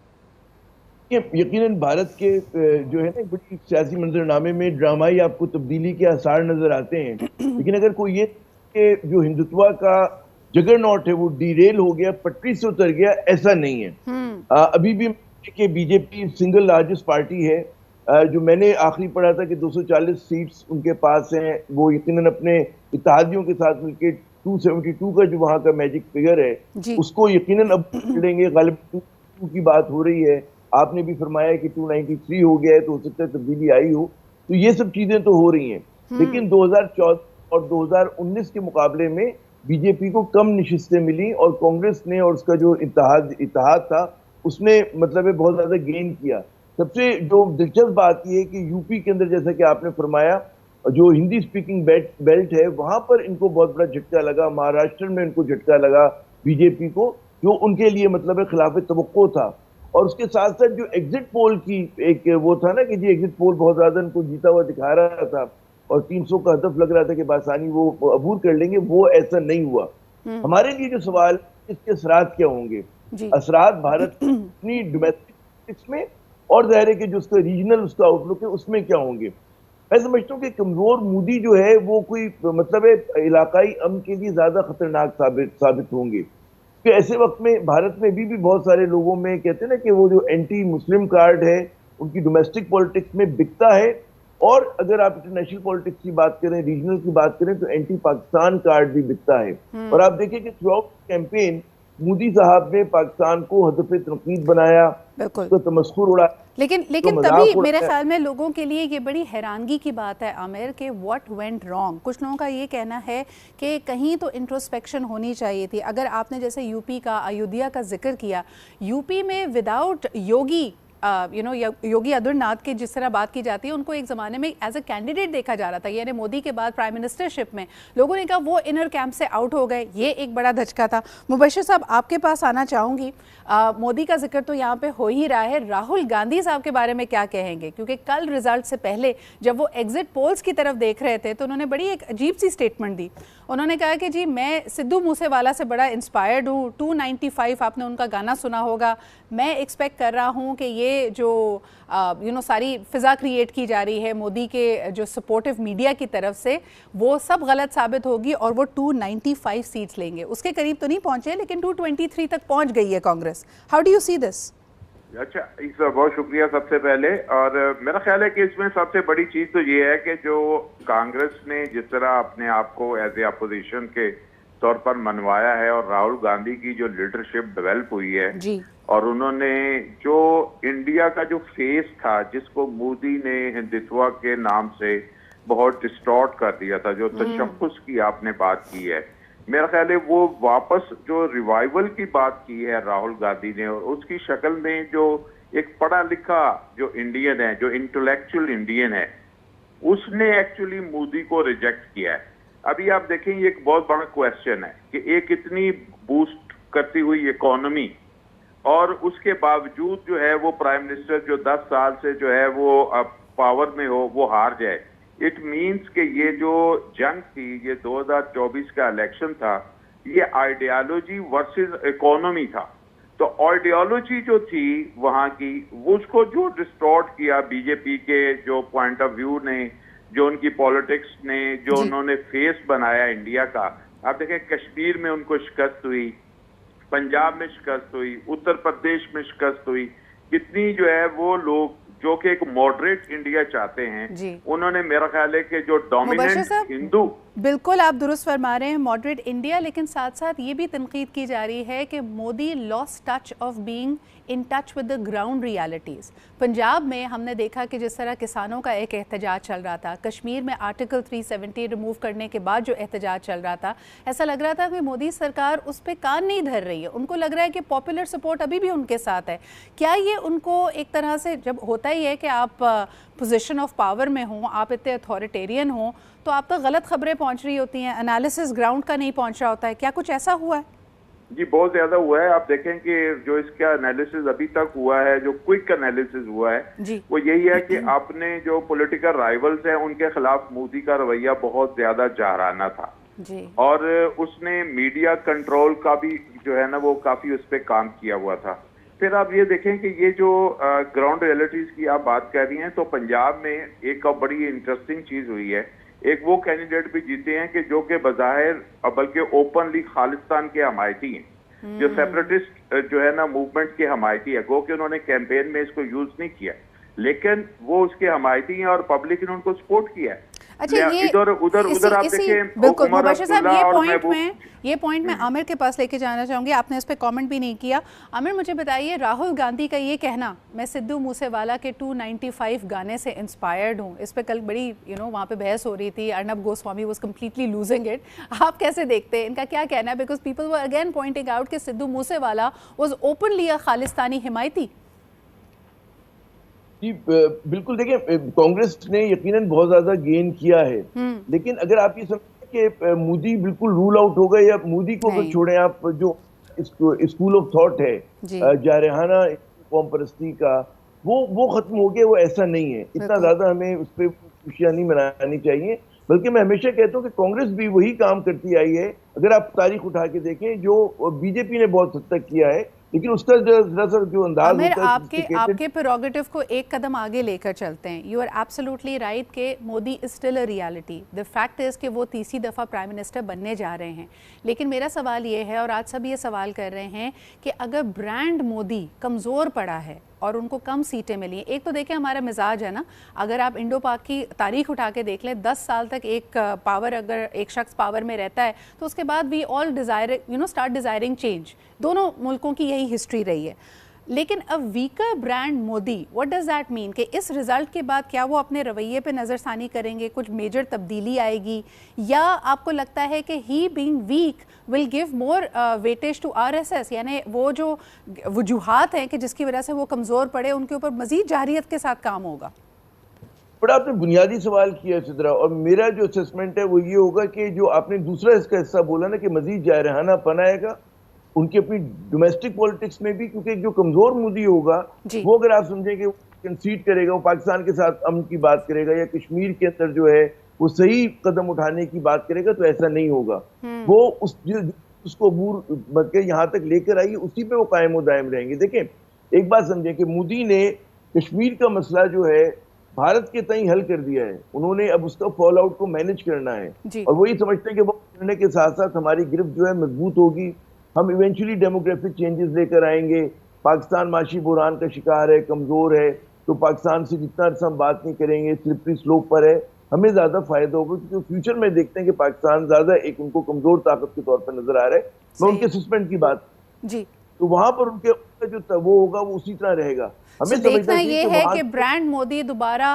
यकीनन भारत के जो है ना बड़ी सियासी मंजरनामे में ड्रामाई आपको तब्दीली के आसार नजर आते हैं, लेकिन अगर कोई ये कि जो हिंदुत्व का जगरनॉट है वो डीरेल हो गया, पटरी से उतर गया, ऐसा नहीं है। अभी भी कि बीजेपी सिंगल लार्जेस्ट पार्टी है। जो मैंने आखिरी पढ़ा था कि 240 सीट्स उनके पास हैं, वो यकीनन अपने इत्तेहादियों के साथ मिलकर 272 का जो वहाँ का मैजिक फिगर है उसको यकीनन अब लेंगे। गालिब 2 की बात हो रही है, आपने भी फरमाया कि 293 हो गया है, तो हो सकता है तब्दीली आई हो। तो ये सब चीजें तो हो रही हैं, लेकिन 2014 और 2019 के मुकाबले में बीजेपी को कम निशिस्तें मिली और कांग्रेस ने और उसका जो इत्तेहाद था उसने मतलब बहुत ज्यादा गेन किया। सबसे जो दिलचस्प बात यह है कि यूपी के अंदर, जैसा कि आपने फरमाया, जो हिंदी स्पीकिंग बेल्ट है वहां पर इनको बहुत बड़ा झटका लगा। महाराष्ट्र में इनको झटका लगा बीजेपी को, जो उनके लिए मतलब खिलाफ तवक्को था। और उसके साथ साथ जो एग्जिट पोल की एक वो था ना कि जी एग्जिट पोल बहुत ज्यादा इनको जीता हुआ दिखा रहा था और 300 का हदफ लग रहा था कि बासानी वो अबूर कर लेंगे, वो ऐसा नहीं हुआ। हमारे लिए जो सवाल इसके असरात क्या होंगे? असरात भारत अपनी डोमेस्टिक में और जाहिर है कि जो उसका रीजनल उसका आउटलुक है उसमें क्या होंगे। मैं समझता हूँ कि कमजोर मोदी जो है वो कोई मतलब इलाकाई अमन के लिए ज्यादा खतरनाक साबित होंगे। कि ऐसे वक्त में भारत में भी बहुत सारे लोगों में कहते हैं ना कि वो जो एंटी मुस्लिम कार्ड है उनकी डोमेस्टिक पॉलिटिक्स में बिकता है, और अगर आप इंटरनेशनल पॉलिटिक्स की बात करें, रीजनल की बात करें, तो एंटी पाकिस्तान कार्ड भी बिकता है। और आप देखिए कि थ्रू आउट कैंपेन मोदी साहब ने पाकिस्तान को हदफ तनकीद बनाया, तो तमस्खुर उड़ा। लेकिन तो तभी मेरे ख्याल में लोगों के लिए ये बड़ी हैरानगी की बात है आमिर कि व्हाट वेंट रॉन्ग। कुछ लोगों का ये कहना है कि कहीं तो इंट्रोस्पेक्शन होनी चाहिए थी। अगर आपने जैसे यूपी का, अयोध्या का जिक्र किया, यूपी में विदाउट योगी योगी आदित्यनाथ की जिस तरह बात की जाती है, उनको एक ज़माने में एज अ कैंडिडेट देखा जा रहा था, यानी मोदी के बाद प्राइम मिनिस्टरशिप में लोगों ने कहा वो इनर कैंप से आउट हो गए। ये एक बड़ा धचका था। मुबशर साहब, आपके पास आना चाहूँगी। मोदी का जिक्र तो यहाँ पे हो ही रहा है, राहुल गांधी साहब के बारे में क्या कहेंगे? क्योंकि कल रिजल्ट से पहले जब वो एग्जिट पोल्स की तरफ देख रहे थे तो उन्होंने बड़ी एक अजीब सी स्टेटमेंट दी। उन्होंने कहा कि जी मैं सिद्धू मूसेवाला से बड़ा इंस्पायर्ड हूँ, 295 आपने उनका गाना सुना होगा, मैं एक्सपेक्ट कर रहा हूँ कि ये जो सारी फिजा क्रिएट की जा रही है मोदी के जो सपोर्टिव मीडिया की तरफ से, वो सब गलत साबित होगी और वो 295 सीट्स लेंगे। उसके करीब तो नहीं पहुंचे, लेकिन 223 तक पहुंच गई है Congress. How do you see this? अच्छा, इस बहुत शुक्रिया सबसे पहले। और मेरा ख्याल है कि इसमें सबसे बड़ी चीज तो ये है कि जो कांग्रेस ने जिस तरह अपने आप को एज ए अपोजिशन के तौर पर मनवाया है और राहुल गांधी की जो लीडरशिप डेवलप हुई है जी, और उन्होंने जो इंडिया का जो फेस था जिसको मोदी ने हिंदुत्व के नाम से बहुत डिस्टॉर्ट कर दिया था, जो तशख्खुस की आपने बात की है, मेरा ख्याल है वो वापस जो रिवाइवल की बात की है राहुल गांधी ने, और उसकी शक्ल में जो एक पढ़ा लिखा जो इंडियन है, जो इंटेलेक्चुअल इंडियन है, उसने एक्चुअली मोदी को रिजेक्ट किया है। अभी आप देखें, ये एक बहुत बड़ा क्वेश्चन है कि एक इतनी बूस्ट करती हुई इकोनॉमी और उसके बावजूद जो है वो प्राइम मिनिस्टर जो 10 साल से जो है वो अब पावर में हो, वो हार जाए। इट मीन्स कि ये जो जंग थी, ये 2024 का इलेक्शन था, ये आइडियोलॉजी वर्सेस इकोनॉमी था। तो आइडियोलॉजी जो थी वहां की, उसको जो डिस्टॉर्ट किया बीजेपी के जो पॉइंट ऑफ व्यू ने, जो उनकी पॉलिटिक्स ने, जो उन्होंने फेस बनाया इंडिया का। आप देखें, कश्मीर में उनको शिकस्त हुई, पंजाब में शिकस्त हुई, उत्तर प्रदेश में शिकस्त हुई। कितनी जो है वो लोग जो कि एक मॉडरेट इंडिया चाहते हैं, उन्होंने मेरा ख्याल है कि जो डोमिनेंट हिंदू, बिल्कुल आप दुरुस्त फरमा रहे हैं, मॉडरेट इंडिया, लेकिन साथ साथ ये भी तनकीद की जा रही है कि Modi lost touch of being in touch with the ground realities. Punjab में हमने देखा कि जिस तरह किसानों का एक एहतजाज चल रहा था, कश्मीर में आर्टिकल 370 रिमूव करने के बाद जो एहतजाज चल रहा था, ऐसा लग रहा था कि मोदी सरकार उस पर कान नहीं धर रही है। उनको लग रहा है कि पॉपुलर सपोर्ट अभी भी उनके साथ है। क्या ये उनको एक तरह से, जब होता ही है कि आप पोजीशन ऑफ पावर में हों, आप इतने अथॉरिटेरियन हों, तो आप तक गलत खबरें पहुंच रही होती हैं, एनालिसिस ग्राउंड का नहीं पहुंच रहा होता है। क्या कुछ ऐसा हुआ है? जी बहुत ज्यादा हुआ है। आप देखें कि जो इसका एनालिसिस अभी तक हुआ है, जो क्विक एनालिसिस हुआ है, वो यही है कि आपने जो पॉलिटिकल राइवल्स हैं उनके खिलाफ मोदी का रवैया बहुत ज्यादा जाहराना था जी। और उसने मीडिया कंट्रोल का भी जो है ना वो काफी उस पर काम किया हुआ था। फिर आप ये देखें कि ये जो ग्राउंड रियलिटीज की आप बात कर रही हैं, तो पंजाब में एक बड़ी इंटरेस्टिंग चीज हुई है। एक वो कैंडिडेट भी जीते हैं कि जो कि बज़ाहिर बल्कि ओपनली खालिस्तान के हमायती हैं, जो सेपरेटिस्ट जो है ना मूवमेंट के हमायती है। गो कि उन्होंने कैंपेन में इसको यूज नहीं किया, लेकिन वो उसके हमायती हैं और पब्लिक ने उनको सपोर्ट किया है। अच्छा, ये इधर उधर आप देखें, बिल्कुल मुबश्शिर साहब, ये पॉइंट मैं आमिर के पास लेके जाना चाहूँगी। आपने इस पे कमेंट भी नहीं किया। आमिर, मुझे बताइए, राहुल गांधी का ये कहना, मैं सिद्धू मूसेवाला के 295 गाने से इंस्पायर्ड हूँ, इस पे कल बड़ी वहाँ पे बहस हो रही थी। Arnab Goswami was completely losing it. आप कैसे देखते हैं, इनका क्या कहना है? Because people were again pointing out कि सिद्धू मूसेवाला वाज ओपनली अ खालिस्तानी हिमायती। जी बिल्कुल, देखिए कांग्रेस ने यकीनन बहुत ज्यादा गेन किया है, लेकिन अगर आप ये समझें कि मोदी बिल्कुल रूल आउट हो गए, या मोदी को अगर छोड़ें, आप जो स्कूल ऑफ थॉट है जारहाना कौम परस्ती का, वो खत्म हो गया, वो ऐसा नहीं है। इतना ज्यादा हमें उस पर खुशियां नहीं मनानी चाहिए, बल्कि मैं हमेशा कहता हूँ कि कांग्रेस भी वही काम करती आई है। अगर आप तारीख उठा के देखें, जो बीजेपी ने बहुत हद तक किया है, लेकिन उसका जो अंदाज होता है, आपके प्रेरोगेटिव को एक कदम आगे लेकर चलते हैं। यू आर एब्सोल्युटली राइट कि Modi is still a reality. The fact is कि वो तीसरी दफ़ा प्राइम मिनिस्टर बनने जा रहे हैं। लेकिन मेरा सवाल ये है, और आज सब ये सवाल कर रहे हैं, कि अगर ब्रांड मोदी कमज़ोर पड़ा है और उनको कम सीटें मिली हैं, एक तो देखें हमारा मिजाज है ना, अगर आप इंडो पाक की तारीख उठा के देख लें, 10 साल तक अगर एक शख्स पावर में रहता है तो उसके बाद we all desire start desiring change. दोनों मुल्कों की यही हिस्ट्री रही है। लेकिन अब weaker brand Modi, what does that mean? कि इस रिजल्ट के बाद क्या वो अपने रवैये पे नज़रसानी करेंगे, कुछ मेजर तब्दीली आएगी, या आपको लगता है कि he being weak will give more weightage to RSS, यानी वो जो वजूहात हैं कि जिसकी वजह से वो कमज़ोर पड़े, उनके ऊपर मज़ीद जाहिरियत के साथ काम होगा? बड़ा आपने बुनियादी सवाल किया सिद्रा, और मेरा जो असेसमेंट है वो ये होगा कि जो आपने दूसरा इसका हिस्सा बोला ना कि मजीद जारहाना पन आएगा उनकी अपनी डोमेस्टिक पॉलिटिक्स में भी, क्योंकि जो कमजोर मोदी होगा वो, अगर आप समझें कि वो कंसीड करेगा, वो पाकिस्तान के साथ अमन की बात करेगा या कश्मीर के अंदर जो है वो सही कदम उठाने की बात करेगा, तो ऐसा नहीं होगा। वो उसको अबूर यहाँ तक लेकर आई, उसी पे वो कायम और दायम रहेंगे। देखें, एक बात समझें कि मोदी ने कश्मीर का मसला जो है भारत के तई हल कर दिया है। उन्होंने अब उसका फॉल आउट को मैनेज करना है, और वो ये समझते हैं कि वो करने के साथ साथ हमारी गिरफ्त जो है मजबूत होगी, हम इवेंचुअली डेमोग्राफिक चेंजेस लेकर आएंगे। पाकिस्तान माशी बुरान का शिकार है, कमजोर है, तो पाकिस्तान से जितना अर्सा हम बात नहीं करेंगे, स्लिपरी स्लोप पर है, हमें ज्यादा फायदा होगा, क्योंकि फ्यूचर में देखते हैं कि पाकिस्तान ज्यादा एक उनको कमजोर ताकत के तौर पर नजर आ रहा है। मैं उनके सस्पेंड की बात जी, तो वहां पर उनके जो वो होगा वो उसी तरह रहेगा। हमें देखना ये है कि ब्रांड मोदी दोबारा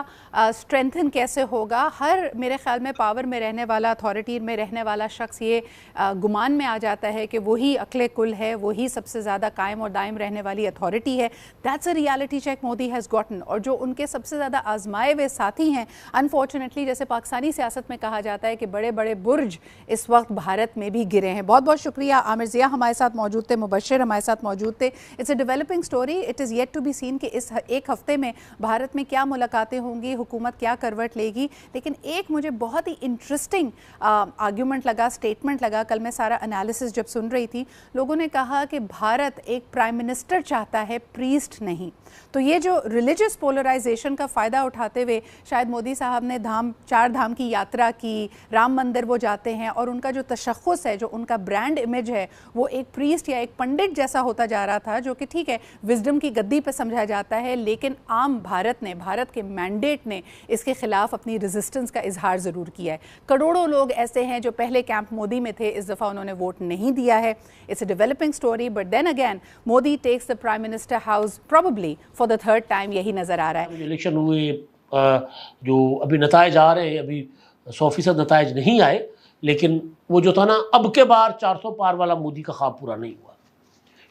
स्ट्रेंथन कैसे होगा। हर मेरे ख्याल में पावर में रहने वाला, अथॉरिटी में रहने वाला शख्स ये गुमान में आ जाता है कि वही अक्ले कुल है, वही सबसे ज़्यादा कायम और दायम रहने वाली अथॉरिटी है। That's a reality check Modi has gotten. और जो उनके सबसे ज़्यादा आजमाए हुए साथी हैं, अनफॉर्चुनेटली जैसे पाकिस्तानी सियासत में कहा जाता है कि बड़े बड़े बुर्ज इस वक्त भारत में भी गिरे हैं। बहुत बहुत शुक्रिया। आमिर ज़िया हमारे साथ मौजूद थे, मुबश्शिर हमारे साथ मौजूद थे। It's a developing story, it is yet to be seen कि इस एक हफ्ते में भारत में क्या मुलाकातें होंगी, हुकूमत क्या करवट लेगी। लेकिन एक मुझे बहुत ही इंटरेस्टिंग आर्ग्यूमेंट लगा, स्टेटमेंट लगा, कल मैं सारा एनालिसिस जब सुन रही थी, लोगों ने कहा कि भारत एक प्राइम मिनिस्टर चाहता है, प्रीस्ट नहीं। तो ये जो रिलीजियस पोलराइजेशन का फ़ायदा उठाते हुए शायद मोदी साहब ने चार धाम की यात्रा की, राम मंदिर वो जाते हैं, और उनका जो तशख़्ख़ुस है, जो उनका ब्रांड इमेज है, वो एक प्रीस्ट या एक पंडित जैसा होता जा रहा था, जो कि ठीक है विजडम की गद्दी पर समझा जाता है, लेकिन आम भारत के मैंडेट ने इसके खिलाफ अपनी रेजिस्टेंस का इजहार ज़रूर किया है। करोड़ों लोग ऐसे हैं जो पहले कैंप मोदी में थे, इस दफ़ा उन्होंने वोट नहीं दिया है। It's a developing story, but then again Modi takes the prime minister house probably for the third time, यही नज़र आ रहा है। इलेक्शन हुए, जो अभी नताइज आ रहे हैं, अभी 100% नताइज नहीं आए, लेकिन वो जो था ना, अब के बार 400 पार वाला मोदी का ख्वाब पूरा नहीं हुआ,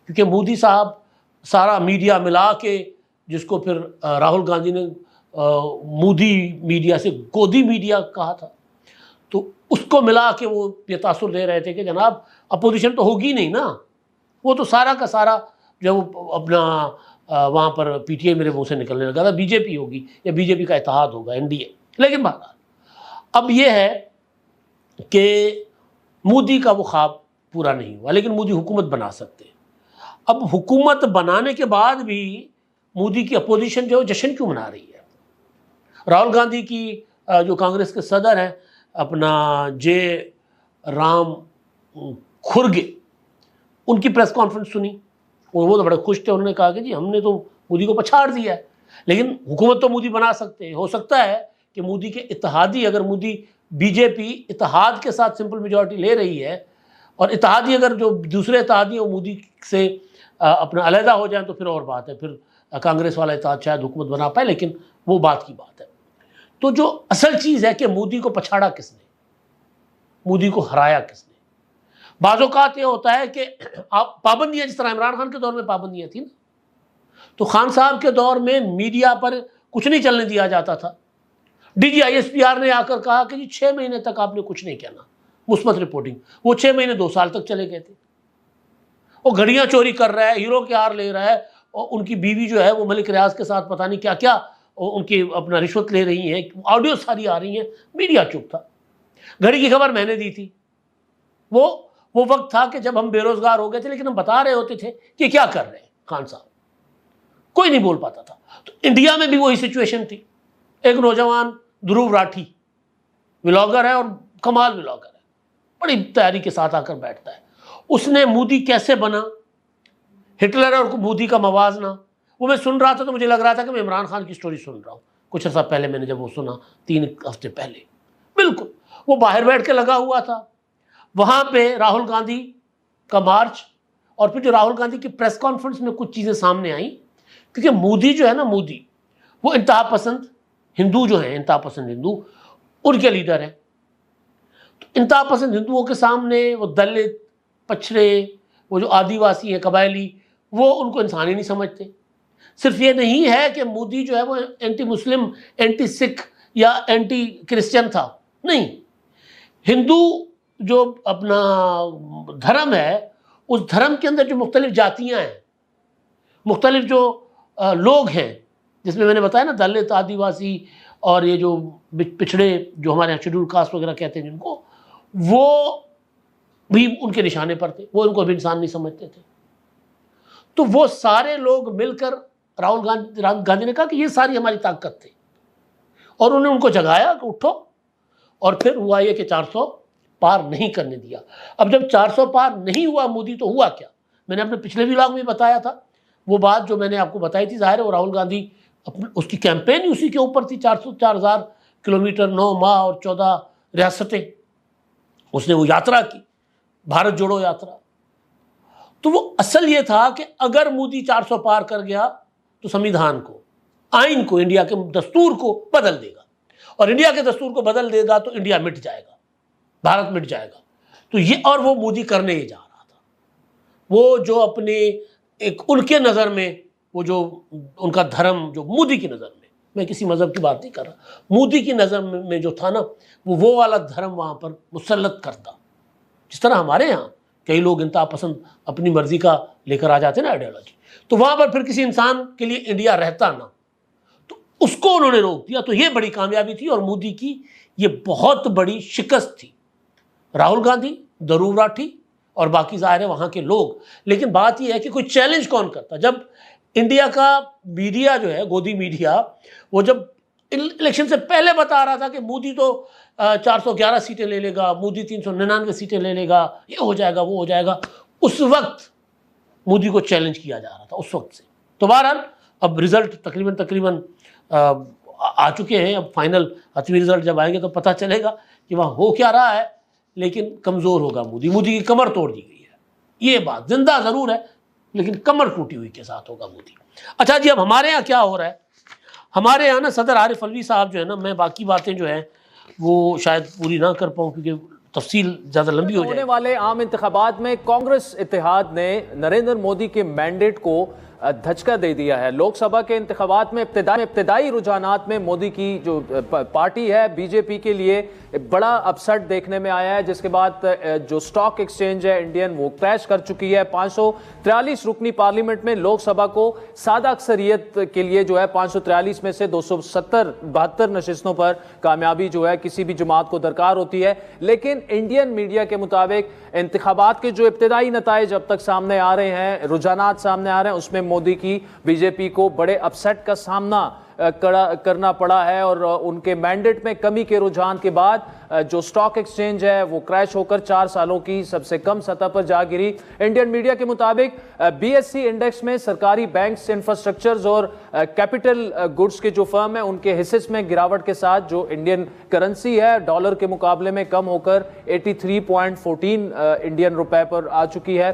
क्योंकि मोदी साहब सारा मीडिया मिला के, जिसको फिर राहुल गांधी ने मोदी मीडिया से गोदी मीडिया कहा था, तो उसको मिला के वो ये तासुर दे रहे थे कि जनाब अपोजिशन तो होगी नहीं ना, वो तो सारा का सारा जब वो अपना वहाँ पर पीटीआई मेरे मुंह से निकलने लगा था, बीजेपी होगी या बीजेपी का इत्तेहाद होगा, एनडीए। लेकिन बहरहाल अब ये है कि मोदी का वो ख्वाब पूरा नहीं हुआ, लेकिन मोदी हुकूमत बना सकते हैं। अब हुकूमत बनाने के बाद भी मोदी की अपोजिशन जो जश्न क्यों मना रही है? राहुल गांधी की जो कांग्रेस के सदर हैं अपना जे राम खुर्गे, उनकी प्रेस कॉन्फ्रेंस सुनी और वो तो बड़े खुश थे। उन्होंने कहा कि जी हमने तो मोदी को पछाड़ दिया है, लेकिन हुकूमत तो मोदी बना सकते हैं। हो सकता है कि मोदी के इत्तेहादी, अगर मोदी बीजेपी इत्तेहाद के साथ सिंपल मेजॉरिटी ले रही है और इत्तेहादी अगर जो दूसरे इत्तेहादी हैं मोदी से अपना अलहदा हो जाए तो फिर और बात है, फिर कांग्रेस वाला इत्तेहाद शायद हुकूमत बना पाए, लेकिन वो बात की बात है। तो जो असल चीज़ है कि मोदी को पछाड़ा किसने, मोदी को हराया किसने। बाज़-औक़ात ये होता है कि आप पाबंदियाँ, जिस तरह इमरान खान के दौर में पाबंदियाँ थी ना, तो खान साहब के दौर में मीडिया पर कुछ नहीं चलने दिया जाता था। डीजी ISPR ने आकर कहा कि जी 6 महीने तक आपने कुछ नहीं कहना, मुस्बत रिपोर्टिंग। वो 6 महीने 2 साल तक चले गए थे। वो घड़ियाँ चोरी कर रहा है, हीरो के हार ले रहा है, और उनकी बीवी जो है वो मलिक रियाज के साथ पता नहीं क्या क्या उनकी अपना रिश्वत ले रही हैं, ऑडियो सारी आ रही हैं, मीडिया चुप था। घड़ी की खबर मैंने दी थी। वो वक्त था कि जब हम बेरोजगार हो गए थे, लेकिन हम बता रहे होते थे कि क्या कर रहे हैं खान साहब, कोई नहीं बोल पाता था। तो इंडिया में भी वही सिचुएशन थी। एक नौजवान ध्रुव राठी व्लॉगर है और कमाल व्लॉगर है, बड़ी तैयारी के साथ आकर बैठता है। उसने मोदी कैसे बना, हिटलर और मोदी का मवाजना, वो मैं सुन रहा था तो मुझे लग रहा था कि मैं इमरान खान की स्टोरी सुन रहा हूँ। कुछ अर्सा पहले मैंने जब वो सुना, 3 हफ्ते पहले, बिल्कुल वो बाहर बैठ के लगा हुआ था। वहाँ पे राहुल गांधी का मार्च और फिर जो राहुल गांधी की प्रेस कॉन्फ्रेंस में कुछ चीज़ें सामने आई, क्योंकि मोदी जो है ना, मोदी वो इंतहा पसंद हिंदू जो है, इंतहा पसंद हिंदू उनके लीडर हैं। तो इंतहा पसंद हिंदुओं के सामने वो दलित, पछड़े, वो जो आदिवासी हैं, कबायली, वो उनको इंसान ही नहीं समझते। सिर्फ ये नहीं है कि मोदी जो है वो एंटी मुस्लिम, एंटी सिख या एंटी क्रिश्चियन था, नहीं। हिंदू जो अपना धर्म है, उस धर्म के अंदर जो मुख्तलिफ जातियाँ हैं, मुख्तलिफ जो लोग हैं, जिसमें मैंने बताया ना दलित, आदिवासी और ये जो पिछड़े जो हमारे यहाँ शेड्यूल कास्ट वगैरह कहते हैं जिनको, वो भी उनके निशाने पर थे, वो उनको भी इंसान नहीं समझते थे। तो वो सारे लोग मिलकर राहुल गांधी ने कहा कि ये सारी हमारी ताकत थी, और उन्होंने उनको जगाया कि उठो, और फिर हुआ ये कि 400 पार नहीं करने दिया। अब जब 400 पार नहीं हुआ मोदी, तो हुआ क्या? मैंने अपने पिछले व्लॉग में बताया था वो बात जो मैंने आपको बताई थी। जाहिर है वो राहुल गांधी उसकी कैंपेन ही उसी के ऊपर थी। 4,000 किलोमीटर, 9 माह और 14 रियासतें, उसने वो यात्रा की, भारत जोड़ो यात्रा। तो वो असल ये था कि अगर मोदी 400 पार कर गया तो संविधान को, आइन को, इंडिया के दस्तूर को बदल देगा, और इंडिया के दस्तूर को बदल देगा तो इंडिया मिट जाएगा, भारत मिट जाएगा। तो ये, और वो मोदी करने ही जा रहा था। वो जो अपने एक उनके नज़र में वो जो उनका धर्म, जो मोदी की नज़र में, मैं किसी मज़हब की बात नहीं कर रहा, मोदी की नज़र में जो था ना, वो वाला धर्म वहाँ पर मुसल्लत करता। जिस तरह हमारे यहाँ कई लोग इंतहा पसंद अपनी मर्जी का लेकर आ जाते ना आइडियोलॉजी, तो वहाँ पर फिर किसी इंसान के लिए इंडिया रहता ना, तो उसको उन्होंने रोक दिया। तो ये बड़ी कामयाबी थी और मोदी की ये बहुत बड़ी शिकस्त थी। राहुल गांधी, ध्रुव राठी और बाकी ज़ाहिर है वहाँ के लोग। लेकिन बात यह है कि कोई चैलेंज कौन करता? जब इंडिया का मीडिया जो है, गोदी मीडिया, वो जब इलेक्शन से पहले बता रहा था कि मोदी तो 411 सीटें ले लेगा, मोदी 399 सीटें ले लेगा, ये हो जाएगा, वो हो जाएगा, उस वक्त मोदी को चैलेंज किया जा रहा था, उस वक्त से। तो बहरहाल अब रिजल्ट तकरीबन आ चुके हैं। अब फाइनल हतमी रिजल्ट जब आएंगे तो पता चलेगा कि वहाँ हो क्या रहा है। लेकिन कमज़ोर होगा मोदी की कमर तोड़ दी गई है, ये बात। जिंदा ज़रूर है लेकिन कमर टूटी हुई के साथ होगा मोदी। अच्छा जी, अब हमारे यहाँ क्या हो रहा है? हमारे यहाँ ना सदर आरिफ अलवी साहब जो है ना, मैं बाकी बातें जो हैं वो शायद पूरी ना कर पाऊँ क्योंकि तफसील ज़्यादा लंबी हो जाए। होने वाले आम इंतखाबात में कांग्रेस इत्तेहाद ने नरेंद्र मोदी के मैंडेट को धचका दे दिया है। लोकसभा के इंतखाबात में इब्तदाई रुझानात में मोदी की जो पार्टी है बीजेपी के लिए बड़ा अपसेट देखने में आया है, जिसके बाद जो स्टॉक एक्सचेंज है इंडियन वो क्रैश कर चुकी है। 543 रुकनी पार्लियामेंट में लोकसभा को सादा अक्सरियत के लिए जो है 543 में से 272 नशिस्तों पर कामयाबी जो है किसी भी जमात को दरकार होती है। लेकिन इंडियन मीडिया के मुताबिक इंतखाबात के जो इब्तदाई नताइज अब तक सामने आ रहे हैं, रुझानात सामने आ रहे हैं, उसमें मोदी की बीजेपी को बड़े अपसेट का सामना करना पड़ा है और उनके मैंडेट में कमी के रुझान के बाद जो स्टॉक एक्सचेंज है वो क्रैश होकर 4 सालों की सबसे कम सतह पर जा गिरी। इंडियन मीडिया के मुताबिक बीएससी इंडेक्स में सरकारी बैंक्स, इंफ्रास्ट्रक्चर्स और कैपिटल गुड्स के जो फर्म है उनके हिस्से में गिरावट के साथ जो इंडियन करेंसी है डॉलर के मुकाबले में कम होकर 83.14 इंडियन रुपए पर आ चुकी है।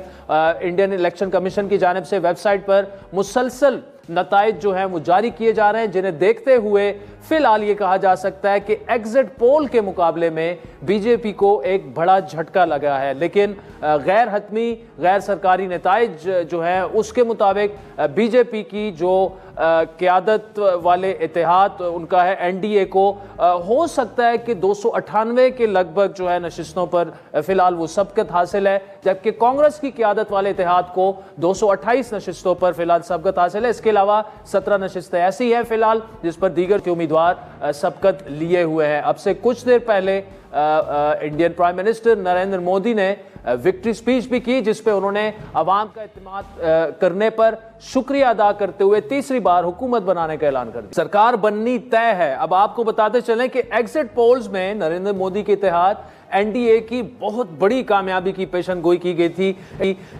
इंडियन इलेक्शन कमीशन की जानिब से वेबसाइट पर मुसलसल नताइज जो हैं वो जारी किए जा रहे हैं, जिन्हें देखते हुए फिलहाल ये कहा जा सकता है कि एग्जिट पोल के मुकाबले में बीजेपी को एक बड़ा झटका लगा है। लेकिन गैर हतमी, गैर सरकारी नताइज जो है उसके मुताबिक बीजेपी की जो क़यादत वाले इत्तेहाद उनका है एनडीए को हो सकता है कि 298 के लगभग जो है नशिस्तों पर फिलहाल वो सबकत हासिल है, जबकि कांग्रेस की क़यादत वाले इत्तेहाद को 228 नशिस्तों पर फिलहाल सबकत हासिल है। इसके अलावा 17 नशिस्तें ऐसी हैं फिलहाल जिस पर दीगर के उम्मीदवार सबकत लिए हुए हैं। अब से कुछ देर पहले Indian prime minister Narendra Modi ने विक्ट्री स्पीच भी की, जिस पे उन्होंने अवाम का इत्तेमाद करने पर शुक्रिया अदा करते हुए तीसरी बार हुकूमत बनाने का ऐलान कर दिया। सरकार बननी तय है। अब आपको बताते चलें कि एग्जिट पोल्स में नरेंद्र मोदी के इत्तेहाद एनडीए की बहुत बड़ी कामयाबी की पेशनगोई की गई थी।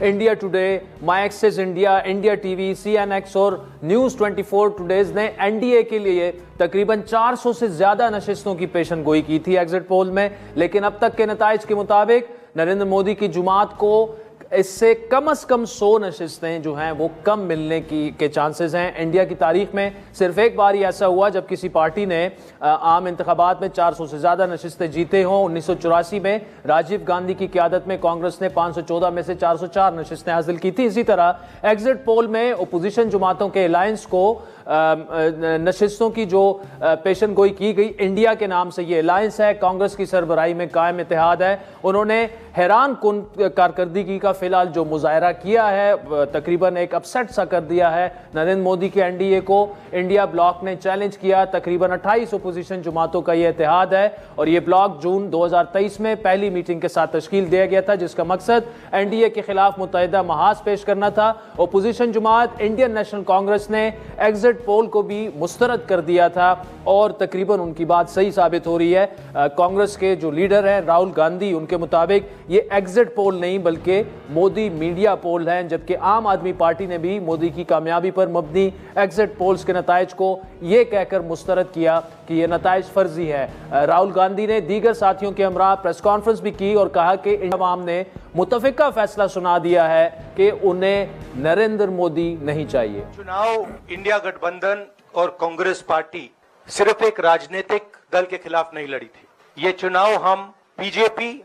India Today, my axis India, India TV, CNX और न्यूज 24 टुडेज ने एनडीए के लिए तकरीबन 400 से ज्यादा नशिस्तों की पेशनगोई की थी एग्जिट पोल में। लेकिन अब तक के नताइज के मुताबिक नरेंद्र मोदी की जुमात को इससे कम से कम 100 नशिस्तें जो हैं वो कम मिलने के चांसेस हैं। इंडिया की तारीख में सिर्फ एक बार ही ऐसा हुआ जब किसी पार्टी ने आम इंतखाबात में 400 से ज़्यादा नशिस्तें जीते हों। 1984 में राजीव गांधी की क़यादत में कांग्रेस ने 514 में से 404 नशिस्तें हासिल की थी। इसी तरह एग्जिट पोल में अपोजिशन जमातों के अलायंस को नशिस्तों की जो पेशन गोई की गई, इंडिया के नाम से ये अलायंस है, कांग्रेस की सरबराही में कायम इत्तेहाद है। उन्होंने हैरान कुन कारकर्दगी का फिलहाल जो मुजाहरा किया है, तकरीबन एक अपसेट सा कर दिया है नरेंद्र मोदी के एनडीए को। इंडिया ब्लॉक ने चैलेंज किया। तकरीबन 28 अपोजिशन जमातों का ये इत्तेहाद है और ये ब्लॉक जून 2023 में पहली मीटिंग के साथ तश्कील दिया गया था, जिसका मकसद एनडीए के खिलाफ मुत्तहिदा महाज पेश करना था। अपोजिशन जमात इंडियन नेशनल कांग्रेस ने एग्जिट पोल को भी मुस्तरद कर दिया था और तकरीबन उनकी बात सही साबित हो रही है। कांग्रेस के जो लीडर हैं राहुल गांधी, उनके मुताबिक ये एग्जिट पोल नहीं बल्कि मोदी मीडिया पोल हैं, जबकि आम आदमी पार्टी ने भी मोदी की कामयाबी पर मबनी एग्जिट पोल्स के नताइज को ये कहकर मुस्तरद किया कि ये नताइज फर्जी है। राहुल गांधी ने दीगर साथियों के हमरा प्रेस कॉन्फ्रेंस भी की और कहा कि अवाम ने मुतफिका फैसला सुना दिया है कि उन्हें नरेंद्र मोदी नहीं चाहिए। चुनाव इंडिया गठबंधन और कांग्रेस पार्टी सिर्फ एक राजनीतिक दल के खिलाफ नहीं लड़ी थी। ये चुनाव हम बीजेपी,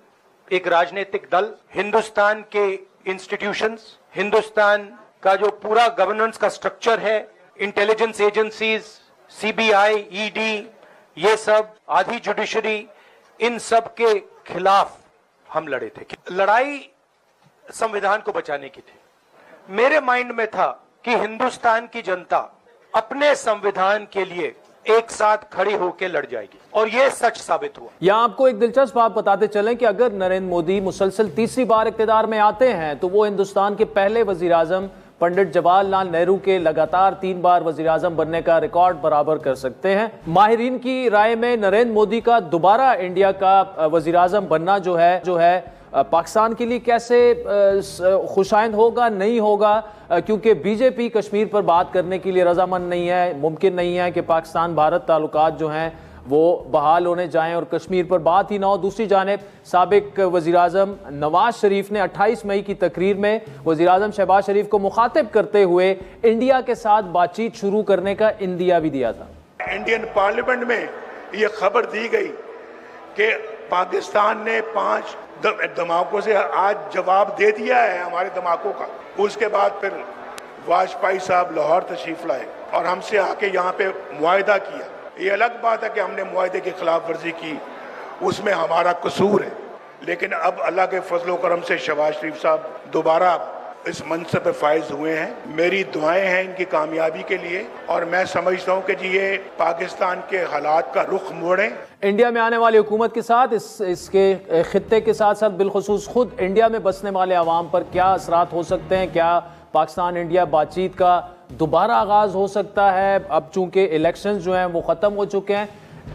एक राजनीतिक दल, हिंदुस्तान के इंस्टीट्यूशंस, हिंदुस्तान का जो पूरा गवर्नेंस का स्ट्रक्चर है, इंटेलिजेंस एजेंसीज, सीबीआई, ईडी, ये सब, आधी जुडिशरी, इन सब के खिलाफ हम लड़े थे। लड़ाई संविधान को बचाने की थी। मेरे माइंड में था कि हिंदुस्तान की जनता अपने संविधान के लिए एक साथ खड़ी होकर लड़ जाएगी और यह सच साबित हुआ। यहां आपको एक दिलचस्प बात बताते चलें कि अगर नरेंद्र मोदी मुसलसल तीसरी बार इख्तियार में आते हैं तो वो हिंदुस्तान के पहले वजीर आजम पंडित जवाहरलाल नेहरू के लगातार 3 बार वजीर आजम बनने का रिकॉर्ड बराबर कर सकते हैं। माहिरीन की राय में नरेंद्र मोदी का दोबारा इंडिया का वजीर आजम बनना जो है पाकिस्तान के लिए कैसे खुशाइंद होगा, नहीं होगा, क्योंकि बीजेपी कश्मीर पर बात करने के लिए रजामंद नहीं है। मुमकिन नहीं है कि पाकिस्तान भारत ताल्लुकात जो हैं वो बहाल होने जाएं और कश्मीर पर बात ही ना हो। दूसरी जानिब साबिक वज़ीर आज़म नवाज शरीफ ने 28 मई की तकरीर में वज़ीर आज़म शहबाज शरीफ को मुखातिब करते हुए इंडिया के साथ बातचीत शुरू करने का इंदिया भी दिया था। इंडियन पार्लियामेंट में ये खबर दी गई कि पाकिस्तान ने 5 धमाकों से आज जवाब दे दिया है हमारे धमाकों का। उसके बाद फिर वाजपेयी साहब लाहौर तशरीफ लाए और हमसे आके यहाँ पे मुआहदा किया। ये अलग बात है कि हमने मुआहदे की खिलाफ वर्जी की, उसमें हमारा कसूर है, लेकिन अब अल्लाह के फजलो करम से शहबाज शरीफ साहब दोबारा इस मनसब पे फायज हुए हैं। मेरी दुआएं हैं इनकी कामयाबी के लिए और मैं समझता हूं कि जी ये पाकिस्तान के हालात का रुख मोड़ें। इंडिया में आने वाली हुकूमत के साथ इसके खित्ते के साथ साथ बिलखुसूस खुद इंडिया में बसने वाले अवाम पर क्या असरात हो सकते हैं? क्या पाकिस्तान इंडिया बातचीत का दोबारा आगाज़ हो सकता है? अब चूंकि इलेक्शंस जो हैं वो ख़त्म हो चुके हैं,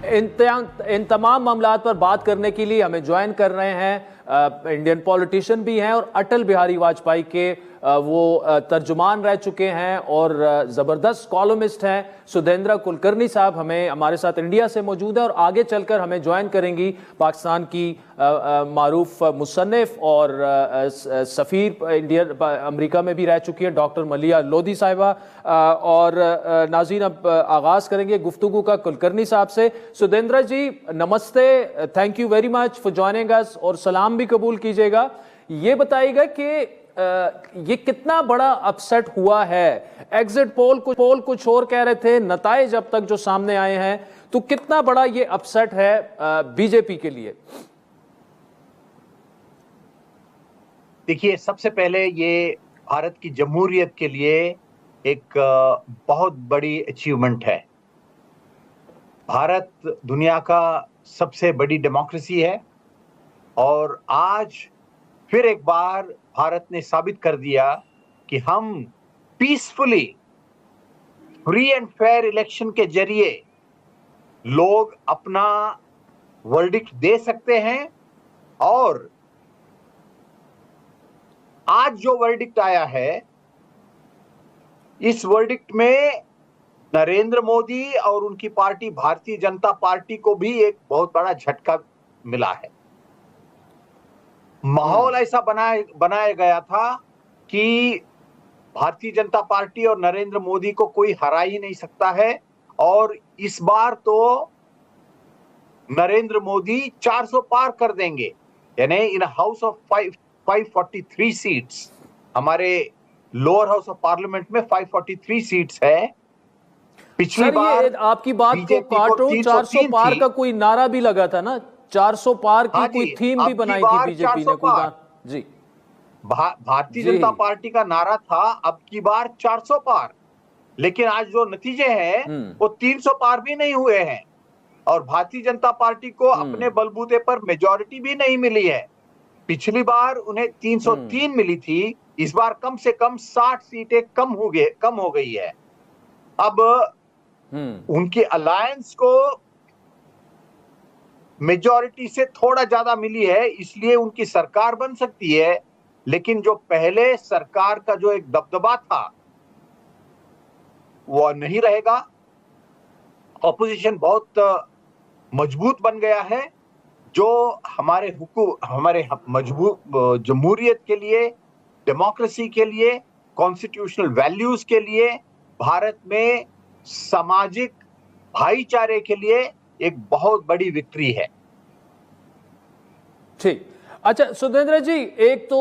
इन तमाम मामलात पर बात करने के लिए हमें ज्वाइन कर रहे हैं इंडियन पॉलिटिशियन भी हैं और अटल बिहारी वाजपेयी के वो तर्जुमान रह चुके हैं और ज़बरदस्त कॉलमिस्ट हैं। सुदेंद्र कुलकर्णी साहब हमारे साथ इंडिया से मौजूद है और आगे चलकर हमें ज्वाइन करेंगी पाकिस्तान की मारूफ मुसन्निफ और सफ़ीर इंडियन अमेरिका में भी रह चुकी हैं डॉक्टर मलिया लोधी साहिबा। और नाज़रीन अब आगाज़ करेंगे गुफ्तगू का कुलकर्णी साहब से। सुदेंद्र जी नमस्ते, thank you very much for joining अस और सलाम भी कबूल कीजिएगा। ये बताइएगा कि ये कितना बड़ा अपसेट हुआ है? एग्जिट पोल कुछ और कह रहे थे, नताइज अब तक जो सामने आए हैं, तो कितना बड़ा ये अपसेट है बीजेपी के लिए? देखिए, सबसे पहले ये भारत की जमहूरियत के लिए एक बहुत बड़ी अचीवमेंट है। भारत दुनिया का सबसे बड़ी डेमोक्रेसी है और आज फिर एक बार भारत ने साबित कर दिया कि हम peacefully free and fair election के जरिए लोग अपना वर्डिक्ट दे सकते हैं। और आज जो वर्डिक्ट आया है, इस वर्डिक्ट में नरेंद्र मोदी और उनकी पार्टी भारतीय जनता पार्टी को भी एक बहुत बड़ा झटका मिला है। माहौल ऐसा बनाया गया था कि भारतीय जनता पार्टी और नरेंद्र मोदी को कोई हरा ही नहीं सकता है और इस बार तो नरेंद्र मोदी 400 पार कर देंगे। यानी इन हाउस ऑफ 543 सीट्स, हमारे लोअर हाउस ऑफ पार्लियामेंट में 543 सीट्स है। पिछली बार आपकी बात को काट रहा हूं, 400 पार का कोई नारा भी लगा था ना, 400 पार की कोई थीम भी बनाई थी बीजेपी ने कोई जी। भारतीय जनता पार्टी का नारा था अब की बार 400 पार, लेकिन आज जो नतीजे हैं वो 300 पार भी नहीं हुए हैं और भारतीय जनता पार्टी को अपने बलबूते पर मेजॉरिटी भी नहीं मिली है। पिछली बार उन्हें 303 मिली थी, इस बार कम से कम 60 सीटें कम हो गई है। अब उनके अलायंस को मेजॉरिटी से थोड़ा ज्यादा मिली है, इसलिए उनकी सरकार बन सकती है, लेकिन जो पहले सरकार का जो एक दबदबा था वो नहीं रहेगा। ऑपोजिशन बहुत मजबूत बन गया है, जो हमारे मजबूत जमहूरियत के लिए, डेमोक्रेसी के लिए, कॉन्स्टिट्यूशनल वैल्यूज के लिए, भारत में सामाजिक भाईचारे के लिए एक बहुत बड़ी विक्ट्री है। ठीक, अच्छा सुदेंद्र जी, एक तो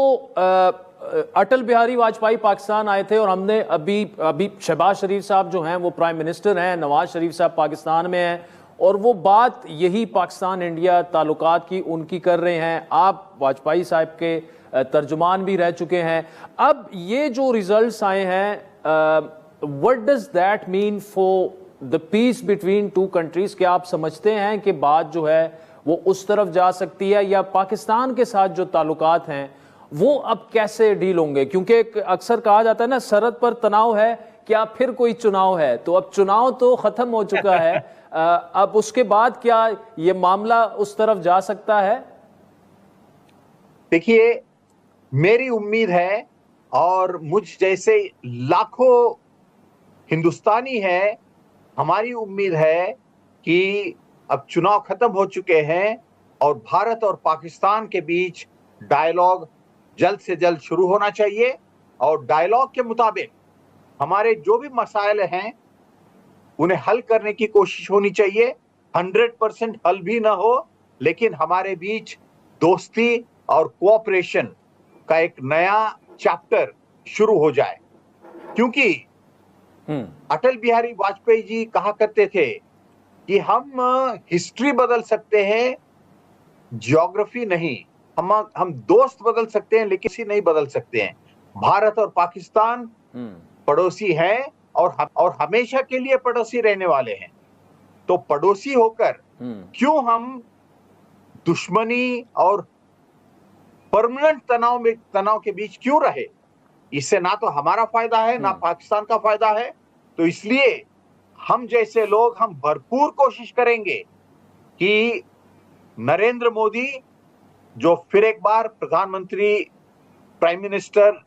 अटल बिहारी वाजपेयी पाकिस्तान आए थे और हमने अभी शहबाज शरीफ साहब जो हैं वो प्राइम मिनिस्टर हैं, नवाज शरीफ साहब पाकिस्तान में हैं और वो बात यही पाकिस्तान इंडिया ताल्लुकात की उनकी कर रहे हैं। आप वाजपेयी साहब के तर्जुमान भी रह चुके हैं। अब ये जो रिजल्ट्स आए हैं, what does that mean for the peace between two countries? क्या आप समझते हैं कि बात जो है वो उस तरफ जा सकती है या पाकिस्तान के साथ जो ताल्लुकात हैं वो अब कैसे डील होंगे? क्योंकि अक्सर कहा जाता है ना, सरहद पर तनाव है, क्या फिर कोई चुनाव है? तो अब चुनाव तो खत्म हो चुका है, अब उसके बाद क्या ये मामला उस तरफ जा सकता है? देखिए, मेरी उम्मीद है और मुझ जैसे लाखों हिंदुस्तानी है, हमारी उम्मीद है कि अब चुनाव खत्म हो चुके हैं और भारत और पाकिस्तान के बीच डायलॉग जल्द से जल्द शुरू होना चाहिए और डायलॉग के मुताबिक हमारे जो भी मसाइल हैं उन्हें हल करने की कोशिश होनी चाहिए। 100% हल भी ना हो, लेकिन हमारे बीच दोस्ती और कोऑपरेशन का एक नया चैप्टर शुरू हो जाए। क्योंकि अटल बिहारी वाजपेयी जी कहा करते थे कि हम हिस्ट्री बदल सकते हैं, ज्योग्राफी नहीं। हम दोस्त बदल सकते हैं लेकिन किसी नहीं बदल सकते हैं। भारत और पाकिस्तान पड़ोसी हैं और हमेशा के लिए पड़ोसी रहने वाले हैं। तो पड़ोसी होकर क्यों हम दुश्मनी और परमानेंट तनाव के बीच क्यों रहे? इससे ना तो हमारा फायदा है ना पाकिस्तान का फायदा है। तो इसलिए हम जैसे लोग हम भरपूर कोशिश करेंगे कि नरेंद्र मोदी जो फिर एक बार प्रधानमंत्री प्राइम मिनिस्टर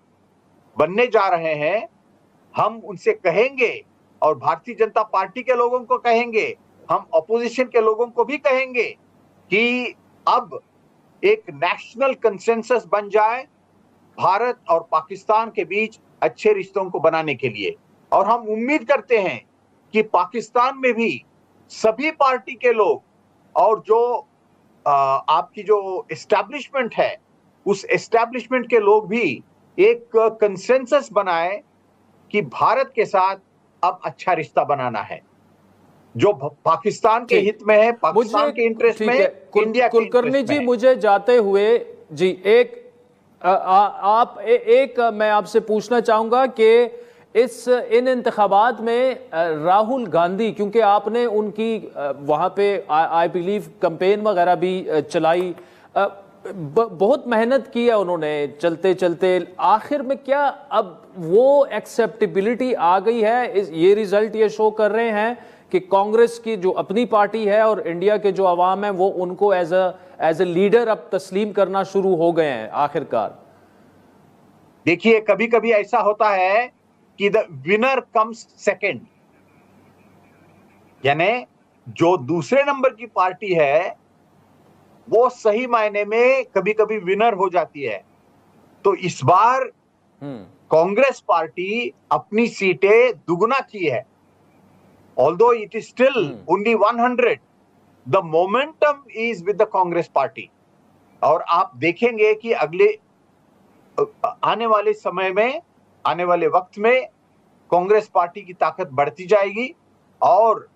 बनने जा रहे हैं, हम उनसे कहेंगे और भारतीय जनता पार्टी के लोगों को कहेंगे, हम अपोजिशन के लोगों को भी कहेंगे कि अब एक नेशनल कंसेंसस बन जाए भारत और पाकिस्तान के बीच अच्छे रिश्तों को बनाने के लिए। और हम उम्मीद करते हैं कि पाकिस्तान में भी सभी पार्टी के लोग और जो आपकी जो एस्टैब्लिशमेंट है उस एस्टैब्लिशमेंट के लोग भी एक कंसेंसस बनाए कि भारत के साथ अब अच्छा रिश्ता बनाना है जो पाकिस्तान के हित में है, पाकिस्तान के इंटरेस्ट में, इंडिया के कुलकर्णी जी, मुझे जाते हुए जी एक मैं आपसे पूछना चाहूंगा कि इन इंतखाबात में राहुल गांधी, क्योंकि आपने उनकी वहां पे आई बिलीव कैंपेन वगैरह भी चलाई, बहुत मेहनत की है उन्होंने चलते चलते, आखिर में क्या अब वो एक्सेप्टेबिलिटी आ गई है? ये रिजल्ट ये शो कर रहे हैं कि कांग्रेस की जो अपनी पार्टी है और इंडिया के जो अवाम है वो उनको एज ए लीडर अब तस्लीम करना शुरू हो गए हैं आखिरकार? देखिए, कभी कभी ऐसा होता है कि द विनर कम्स सेकंड, यानी जो दूसरे नंबर की पार्टी है वो सही मायने में कभी कभी विनर हो जाती है। तो इस बार कांग्रेस पार्टी अपनी सीटें दुगुना की है। Although it is still only 100, the momentum is with the Congress party. और आप देखेंगे कि अगले आने वाले समय में, आने वाले वक्त में कांग्रेस पार्टी की ताकत बढ़ती जाएगी। और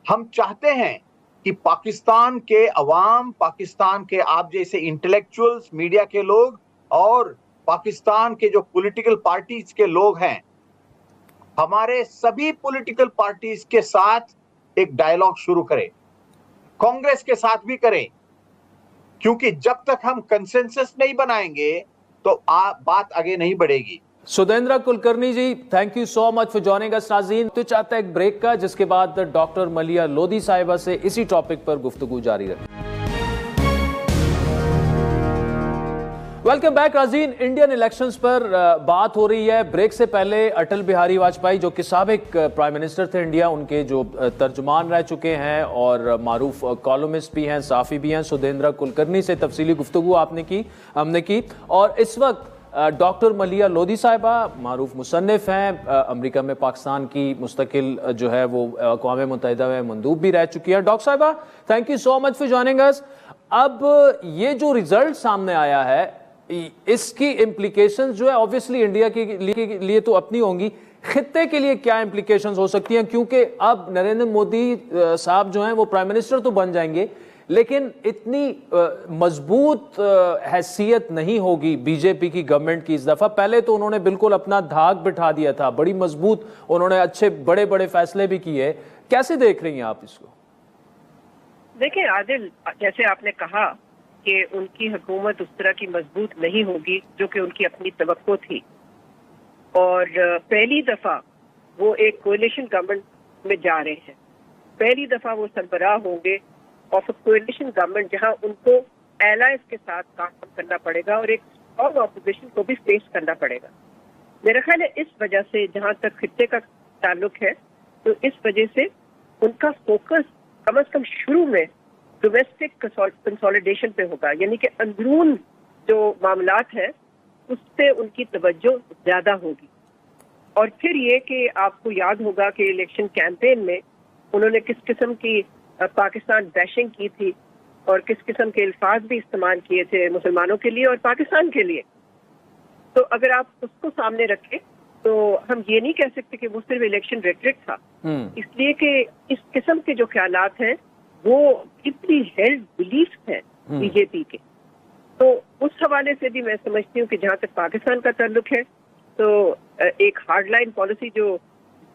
हम चाहते हैं कि पाकिस्तान के अवाम, पाकिस्तान के आप जैसे इंटेलेक्चुअल्स, मीडिया के लोग और पाकिस्तान के जो पॉलिटिकल पार्टीज के लोग हैं, हमारे सभी पॉलिटिकल पार्टीज के साथ एक डायलॉग शुरू करें, कांग्रेस के साथ भी करें, क्योंकि जब तक हम कंसेंसस नहीं बनाएंगे तो बात आगे नहीं बढ़ेगी। Sudheendra Kulkarni ji, thank you so much for joining us. नाज़रीन, तो चाहता है एक ब्रेक का, जिसके बाद डॉक्टर मलिया लोधी साहिबा से इसी टॉपिक पर गुफ्तगू जारी रहे। वेलकम बैक नाज़रीन। इंडियन इलेक्शंस पर बात हो रही है। ब्रेक से पहले अटल बिहारी वाजपेयी जो कि साबिक प्राइम मिनिस्टर थे इंडिया, उनके जो तर्जुमान रह चुके हैं और मारूफ कॉलमिस्ट भी हैं, साफ़ी भी हैं, सुदेंद्र कुलकर्णी से तफसीली गुफ्तगू हमने की। और इस वक्त डॉक्टर मलिया लोधी साहिबा मारूफ मुसन्निफ हैं, अमेरिका में पाकिस्तान की मुस्तकिल जो है वो अक़वाम मुत्तहिदा में मंदूब भी रह चुकी है। डॉक्टर साहिबा, thank you so much for joining अस। अब ये जो रिजल्ट सामने आया है, इसकी इम्प्लीकेशंस जो है ऑब्वियसली इंडिया के लिए तो अपनी होंगी, खित्ते के लिए क्या इम्प्लीकेशंस हो सकती हैं? क्योंकि अब नरेंद्र मोदी साहब जो हैं वो प्राइम मिनिस्टर तो बन जाएंगे, लेकिन इतनी मजबूत हैसियत नहीं होगी बीजेपी की गवर्नमेंट की इस दफा। पहले तो उन्होंने बिल्कुल अपना धाक बिठा दिया था, बड़ी मजबूत उन्होंने अच्छे बड़े बड़े फैसले भी किए। कैसे देख रही हैं आप इसको? देखिए आदिल, जैसे आपने कहा कि उनकी हुकूमत उस तरह की मजबूत नहीं होगी जो कि उनकी अपनी तवक्को थी, और पहली दफा वो एक कोalition गवर्नमेंट में जा रहे हैं। पहली दफा वो सरबराह होंगे ऑफ कोalition गवर्नमेंट जहां उनको एलाइज के साथ काम करना पड़ेगा और एक स्ट्रॉन्ग ऑपोजिशन को भी फेस करना पड़ेगा। मेरा ख्याल है इस वजह से, जहां तक खित्ते का ताल्लुक है, तो इस वजह से उनका फोकस कम से कम शुरू में डोमेस्टिक कंसोलिडेशन पे होगा, यानी कि अंदरून जो मामलात है उस पे उनकी तवज्जो ज्यादा होगी। और फिर ये कि आपको याद होगा कि इलेक्शन कैंपेन में उन्होंने किस किस्म की पाकिस्तान बैशिंग की थी और किस किस्म के अल्फाज भी इस्तेमाल किए थे मुसलमानों के लिए और पाकिस्तान के लिए। तो अगर आप उसको सामने रखें तो हम ये नहीं कह सकते कि वो सिर्फ इलेक्शन रेटरिक था, इसलिए कि इस किस्म के जो ख्यालात हैं वो डीपली हेल्ड बिलीफ हैं बीजेपी के। तो उस हवाले से भी मैं समझती हूँ कि जहाँ तक पाकिस्तान का ताल्लुक है तो एक हार्डलाइन पॉलिसी जो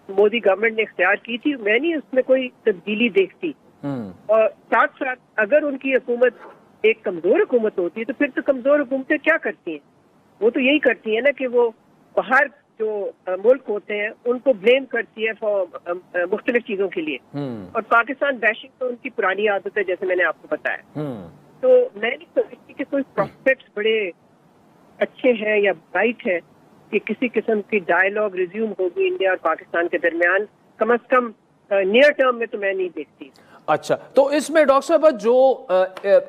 मोदी गवर्नमेंट ने इख्तियार की थी, मैं नहीं उसमें कोई तब्दीली देखती। और साथ साथ अगर उनकी हुकूमत एक कमजोर हुकूमत होती है तो फिर तो कमजोर हुकूमतें क्या करती हैं? वो तो यही करती है ना कि वो बाहर जो मुल्क होते हैं उनको ब्लेम करती है फॉर मुख्तलिफ चीजों के लिए। और पाकिस्तान बैशिंग तो उनकी पुरानी आदत है, जैसे मैंने आपको बताया। तो मैं नहीं समझती कि कोई प्रोस्पेक्ट्स बड़े अच्छे हैं या ब्राइट है कि किसी किस्म की डायलॉग रिज्यूम होगी इंडिया और पाकिस्तान के दरमियान, कम से कम नियर टर्म में तो मैं नहीं देखती। अच्छा, तो इसमें डॉक्टर साहब जो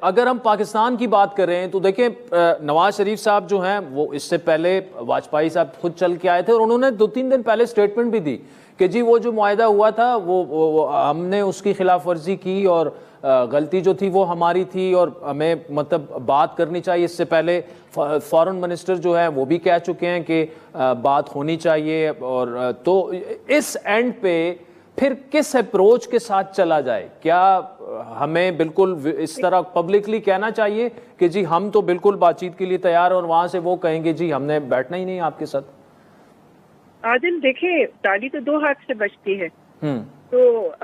अगर हम पाकिस्तान की बात करें तो देखें, नवाज शरीफ साहब जो हैं वो इससे पहले वाजपेयी साहब खुद चल के आए थे और उन्होंने 2-3 दिन पहले स्टेटमेंट भी दी कि जी वो जो मुआहदा हुआ था वो हमने उसकी खिलाफ वर्जी की और गलती जो थी वो हमारी थी और हमें मतलब बात करनी चाहिए। इससे पहले फॉरेन मिनिस्टर जो है वो भी कह चुके हैं कि बात होनी चाहिए। और तो इस एंड पे फिर किस अप्रोच के साथ चला जाए? क्या हमें बिल्कुल इस तरह पब्लिकली कहना चाहिए कि जी हम तो बिल्कुल बातचीत के लिए तैयार, और वहां से वो कहेंगे जी हमने बैठना ही नहीं आपके साथ? आदिल देखिए, ताली तो 2 हाथ से बजती है। तो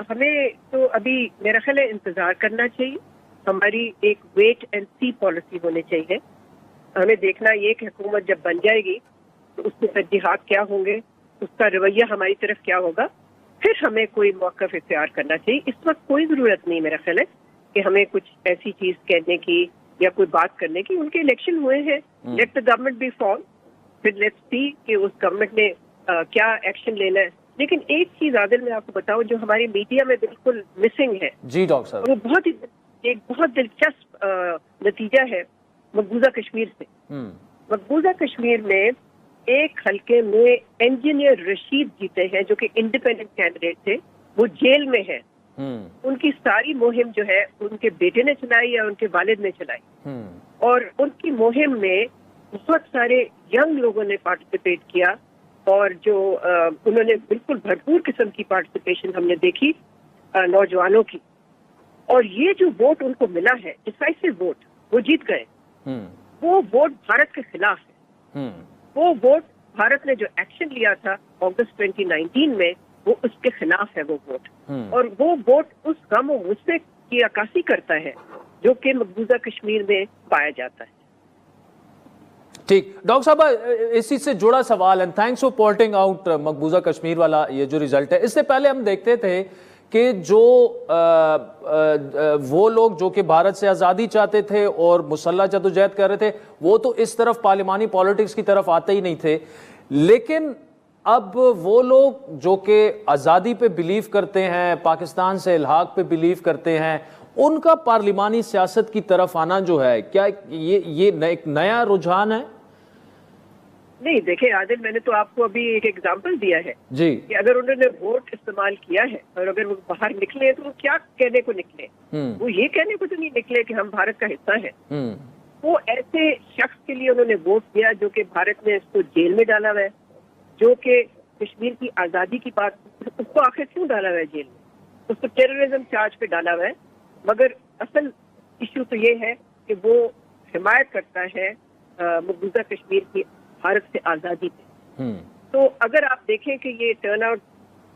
हमें तो अभी मेरा ख्याल है इंतजार करना चाहिए। हमारी एक वेट एंड सी पॉलिसी होनी चाहिए। हमें देखना ये कि हुकूमत जब बन जाएगी तो उसके तरजीहात क्या होंगे, उसका रवैया हमारी तरफ क्या होगा, फिर हमें कोई मौक़िफ़ इख्तियार करना चाहिए। इस वक्त कोई ज़रूरत नहीं मेरा ख्याल है कि हमें कुछ ऐसी चीज़ कहने की या कोई बात करने की। उनके इलेक्शन हुए हैं, let the government be form, फिर लेट्स सी कि उस गवर्नमेंट ने क्या एक्शन लेना है। लेकिन एक चीज आदिल मैं आपको बताऊं जो हमारी मीडिया में बिल्कुल मिसिंग है जी डॉक्टर साहब, वो एक बहुत दिलचस्प नतीजा है मकबूजा कश्मीर से। मकबूजा कश्मीर में एक हल्के में इंजीनियर रशीद जीते हैं जो कि इंडिपेंडेंट कैंडिडेट थे, वो जेल में है। उनकी सारी मुहिम जो है उनके बेटे ने चलाई या उनके वालिद ने चलाई, और उनकी मुहिम में बहुत सारे यंग लोगों ने पार्टिसिपेट किया और जो उन्होंने बिल्कुल भरपूर किस्म की पार्टिसिपेशन हमने देखी नौजवानों की। और ये जो वोट उनको मिला है, डिसाइसिव वोट, वो जीत गए। वो वोट भारत के खिलाफ है। वो वोट भारत ने जो एक्शन लिया था अगस्त 2019 में, वो उसके खिलाफ है वो वोट। और वो वोट उस गम और गुस्से की अक्कासी करता है जो कि मकबूजा कश्मीर में पाया जाता है। ठीक, डॉक्टर साहब इसी से जुड़ा सवाल, and thanks for pointing out मकबूजा कश्मीर वाला ये जो रिजल्ट है। इससे पहले हम देखते थे कि जो वो लोग जो कि भारत से आज़ादी चाहते थे और मुसल्लह जदोजहद कर रहे थे, वो तो इस तरफ पार्लिमानी पॉलिटिक्स की तरफ आते ही नहीं थे। लेकिन अब वो लोग जो कि आज़ादी पे बिलीव करते हैं, पाकिस्तान से इल्हाक पे बिलीव करते हैं, उनका पार्लिमानी सियासत की तरफ आना जो है, क्या ये एक नया रुझान है? नहीं, देखिए आदिल, मैंने तो आपको अभी एक एग्जांपल दिया है जी कि अगर उन्होंने वोट इस्तेमाल किया है और अगर वो बाहर निकले तो वो क्या कहने को निकले? वो ये कहने को तो नहीं निकले कि हम भारत का हिस्सा है। वो ऐसे शख्स के लिए उन्होंने वोट दिया जो कि भारत ने इसको जेल में डाला हुआ है, जो कि कश्मीर की आज़ादी की बात, उसको आखिर क्यों डाला हुआ है जेल में? उसको टेररिज्म चार्ज पे डाला हुआ है। मगर असल इश्यू तो ये है कि वो हिमायत करता है मकबूजा कश्मीर की भारत से आज़ादी पे। तो अगर आप देखें कि ये टर्न आउट,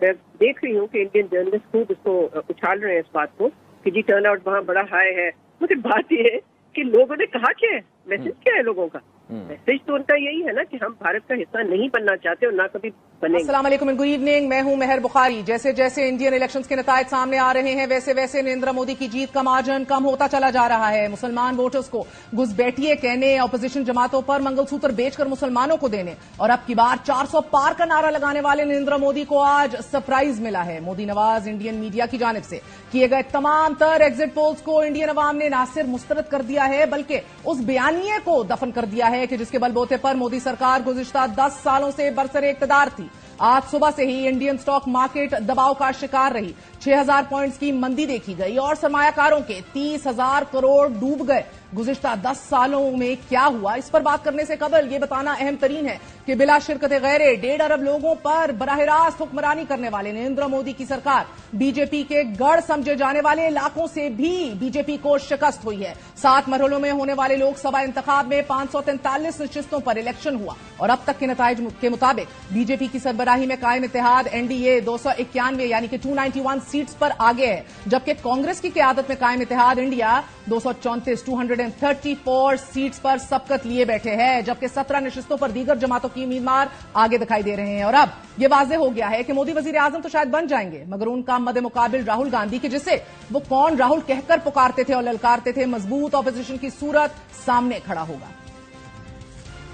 मैं देख रही हूँ कि इंडियन जर्नलिस्ट खूब इसको उछाल रहे हैं इस बात को कि जी टर्न आउट वहाँ बड़ा हाई है, मगर बात ये है कि लोगों ने कहा क्या है, मैसेज क्या है लोगों का? मैसेज तो उनका यही है ना कि हम भारत का हिस्सा नहीं बनना चाहते और ना कभी बनेंगे। अस्सलाम वालेकुम एंड गुड इवनिंग, मैं हूं मेहर बुखारी। जैसे जैसे इंडियन इलेक्शंस के नतायज सामने आ रहे हैं, वैसे वैसे नरेंद्र मोदी की जीत का मार्जिन कम होता चला जा रहा है। मुसलमान वोटर्स को घुसपैठिए कहने, अपोजिशन जमातों पर मंगलसूत्र बेचकर मुसलमानों को देने और अब की बार 400 पार का नारा लगाने वाले नरेंद्र मोदी को आज सरप्राइज मिला है। मोदी नवाज इंडियन मीडिया की जानिब से किए गए तमाम तर एग्जिट पोल्स को इंडियन अवाम ने ना सिर्फ मुस्तरद कर दिया है बल्कि उस बयानिए को दफन कर दिया है कि जिसके बलबूते पर मोदी सरकार गुज़िश्ता 10 सालों से बरसरे इक़्तिदार थी। आज सुबह से ही इंडियन स्टॉक मार्केट दबाव का शिकार रही। 6000 पॉइंट्स की मंदी देखी गई और सरमायाकारों के 30,000 करोड़ डूब गए। गुज़िश्ता 10 सालों में क्या हुआ, इस पर बात करने से कबल ये बताना अहम तरीन है कि बिला शिरकत गैरे 1.5 अरब लोगों पर बराह रास्त हुक्मरानी करने वाले नरेंद्र मोदी की सरकार बीजेपी के गढ़ समझे जाने वाले इलाकों से भी बीजेपी को शिकस्त हुई है। 7 मरहलों में होने वाले लोकसभा इंतखाब में 543 नशिस्तों पर इलेक्शन हुआ और अब तक के नताइज के मुताबिक बीजेपी की सरबराही में कायम इत्तेहाद एनडीए 291 यानी कि 291 सीट्स पर आगे है, जबकि कांग्रेस की क़यादत में कायम इत्तेहाद इंडिया 234 सीट्स पर सबकत लिए बैठे हैं, जबकि 17 नशिस्तों पर दीगर जमातों की उम्मीदवार आगे दिखाई दे रहे हैं। और अब यह वाज़ेह हो गया है कि मोदी वजीर आजम तो शायद बन जाएंगे, मगर उनका मद्दे मुकाबिल राहुल गांधी के जिसे वो कौन राहुल कहकर पुकारते थे और ललकारते थे, मजबूत ऑपोजिशन की सूरत सामने खड़ा होगा।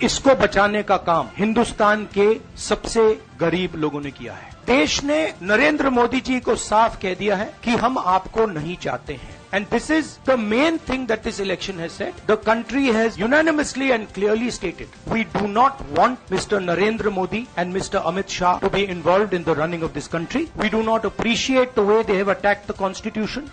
इसको बचाने का काम हिंदुस्तान के सबसे गरीब लोगों ने किया है। देश ने नरेंद्र मोदी जी को साफ कह दिया है कि हम आपको नहीं चाहते हैं। And this is the main thing that this election has said. The country has unanimously and clearly stated, we do not want Mr. Narendra Modi and Mr. Amit Shah to be involved in the running of this country. We do not appreciate the way they have attacked the constitution.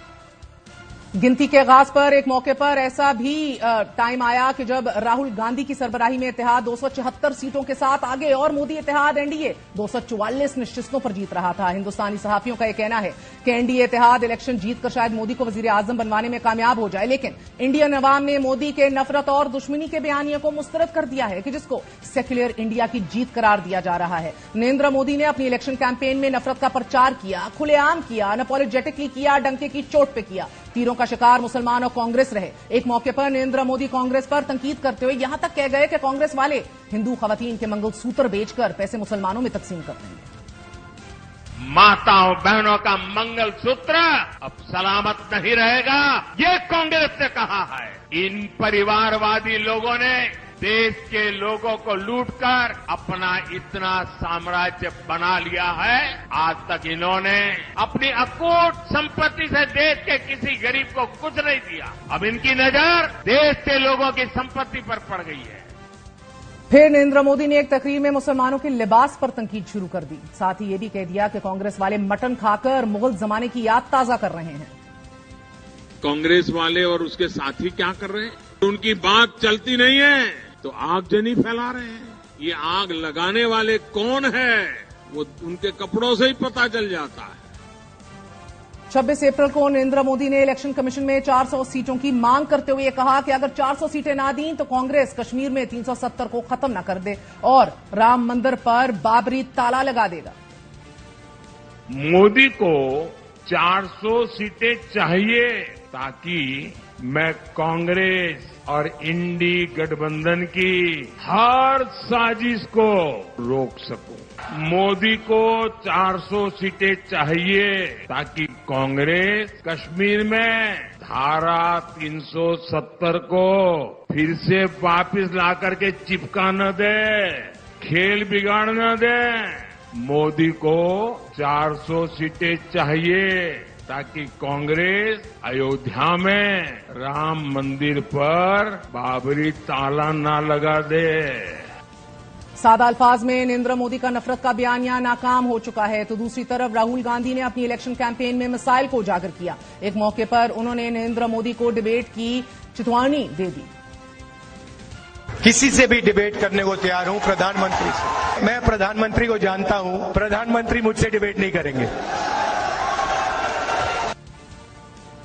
गिनती के आगाज पर एक मौके पर ऐसा भी टाइम आया कि जब राहुल गांधी की सरबराही में इत्तेहाद 274 सीटों के साथ आगे और मोदी इत्तेहाद एनडीए 244 नशिस्तों पर जीत रहा था। हिंदुस्तानी सहाफियों का यह कहना है कि एनडीए इत्तेहाद इलेक्शन जीतकर शायद मोदी को वजीर आजम बनवाने में कामयाब हो जाए, लेकिन इंडियन अवाम ने मोदी के नफरत और दुश्मनी के बयानियों को मुस्तरद कर दिया है कि जिसको सेक्युलर इंडिया की जीत करार दिया जा रहा है। नरेंद्र मोदी ने अपनी इलेक्शन कैंपेन में नफरत का प्रचार किया, खुलेआम किया, अनअपॉलोजेटिकली किया, डंके की चोट पे किया। तीरों का शिकार मुसलमान और कांग्रेस रहे। एक मौके पर नरेंद्र मोदी कांग्रेस पर तंकीद करते हुए यहां तक कह गए कि कांग्रेस वाले हिंदू खवातीन के मंगलसूत्र बेचकर पैसे मुसलमानों में तकसीम कर रहे हैं। माताओं बहनों का मंगलसूत्र अब सलामत नहीं रहेगा, ये कांग्रेस ने कहा है। इन परिवारवादी लोगों ने देश के लोगों को लूटकर अपना इतना साम्राज्य बना लिया है। आज तक इन्होंने अपनी अकूट संपत्ति से देश के किसी गरीब को कुछ नहीं दिया। अब इनकी नजर देश के लोगों की संपत्ति पर पड़ गई है। फिर नरेंद्र मोदी ने एक तकरीर में मुसलमानों के लिबास पर तंकीद शुरू कर दी। साथ ही यह भी कह दिया कि कांग्रेस वाले मटन खाकर मुगल जमाने की याद ताजा कर रहे हैं। कांग्रेस वाले और उसके साथी क्या कर रहे हैं? उनकी बात चलती नहीं है तो आगजनी फैला रहे हैं। ये आग लगाने वाले कौन है वो उनके कपड़ों से ही पता चल जाता है। 26 अप्रैल को नरेंद्र मोदी ने इलेक्शन कमीशन में 400 सीटों की मांग करते हुए कहा कि अगर 400 सीटें ना दी तो कांग्रेस कश्मीर में 370 को खत्म न कर दे और राम मंदिर पर बाबरी ताला लगा देगा। मोदी को 400 सीटें चाहिए ताकि मैं कांग्रेस और इंडी गठबंधन की हर साजिश को रोक सकूं। मोदी को 400 सीटें चाहिए ताकि कांग्रेस कश्मीर में धारा 370 को फिर से वापस लाकर के चिपका न दे, खेल बिगाड़ न दे। मोदी को 400 सीटें चाहिए ताकि कांग्रेस अयोध्या में राम मंदिर पर बाबरी ताला ना लगा दे। सादा अल्फाज में नरेंद्र मोदी का नफरत का बयानिया नाकाम हो चुका है तो दूसरी तरफ राहुल गांधी ने अपनी इलेक्शन कैंपेन में मसाइल को उजागर किया। एक मौके पर उन्होंने नरेंद्र मोदी को डिबेट की चितवानी दे दी। किसी से भी डिबेट करने को तैयार हूं, प्रधानमंत्री से। मैं प्रधानमंत्री को जानता हूं, प्रधानमंत्री मुझसे डिबेट नहीं करेंगे।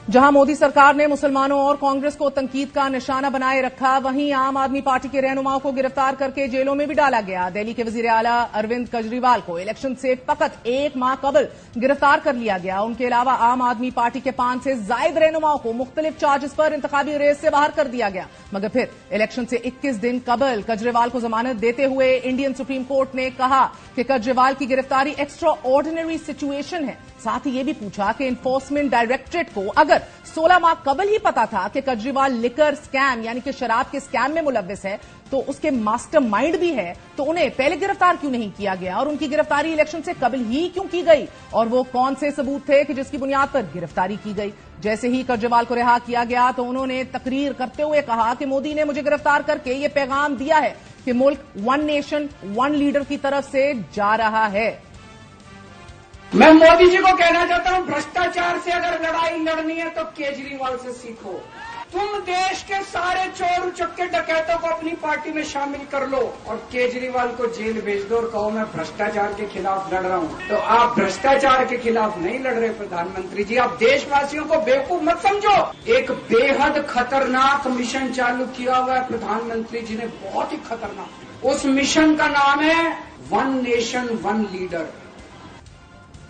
जहां मोदी सरकार ने मुसलमानों और कांग्रेस को तंकीद का निशाना बनाए रखा, वहीं आम आदमी पार्टी के रहनुमाओं को गिरफ्तार करके जेलों में भी डाला गया। दिल्ली के वजीर आला अरविंद केजरीवाल को इलेक्शन से फकत 1 माह कबल गिरफ्तार कर लिया गया। उनके अलावा आम आदमी पार्टी के 5 से जायद रहनुमाओं को मुख्तलिफ चार्जेस पर इंतखाबी रेस से बाहर कर दिया गया, मगर फिर इलेक्शन से 21 दिन कबल केजरीवाल को जमानत देते हुए इंडियन सुप्रीम कोर्ट ने कहा कि केजरीवाल की गिरफ्तारी एक्स्ट्रा ऑर्डिनरी सिचुएशन है। साथ ही ये भी पूछा कि इन्फोर्समेंट डायरेक्टरेट को अगर 16 माह कबल ही पता था कि केजरीवाल लिकर स्कैम यानी कि शराब के स्कैम में मुलव्विस है, तो उसके मास्टरमाइंड भी है, तो उन्हें पहले गिरफ्तार क्यों नहीं किया गया और उनकी गिरफ्तारी इलेक्शन से कबल ही क्यों की गई, और वो कौन से सबूत थे कि जिसकी बुनियाद पर गिरफ्तारी की गई। जैसे ही केजरीवाल को रिहा किया गया तो उन्होंने तकरीर करते हुए कहा कि मोदी ने मुझे गिरफ्तार करके ये पैगाम दिया है कि मुल्क वन नेशन वन लीडर की तरफ से जा रहा है। मैं मोदी जी को कहना चाहता हूं, भ्रष्टाचार से अगर लड़ाई लड़नी है तो केजरीवाल से सीखो। तुम देश के सारे चोर उचक्के डकैतों को अपनी पार्टी में शामिल कर लो और केजरीवाल को जेल भेज दो और कहो मैं भ्रष्टाचार के खिलाफ लड़ रहा हूं। तो आप भ्रष्टाचार के खिलाफ नहीं लड़ रहे प्रधानमंत्री जी, आप देशवासियों को बेवकूफ मत समझो। एक बेहद खतरनाक मिशन चालू किया हुआ है प्रधानमंत्री जी ने, बहुत ही खतरनाक। उस मिशन का नाम है one nation one leader.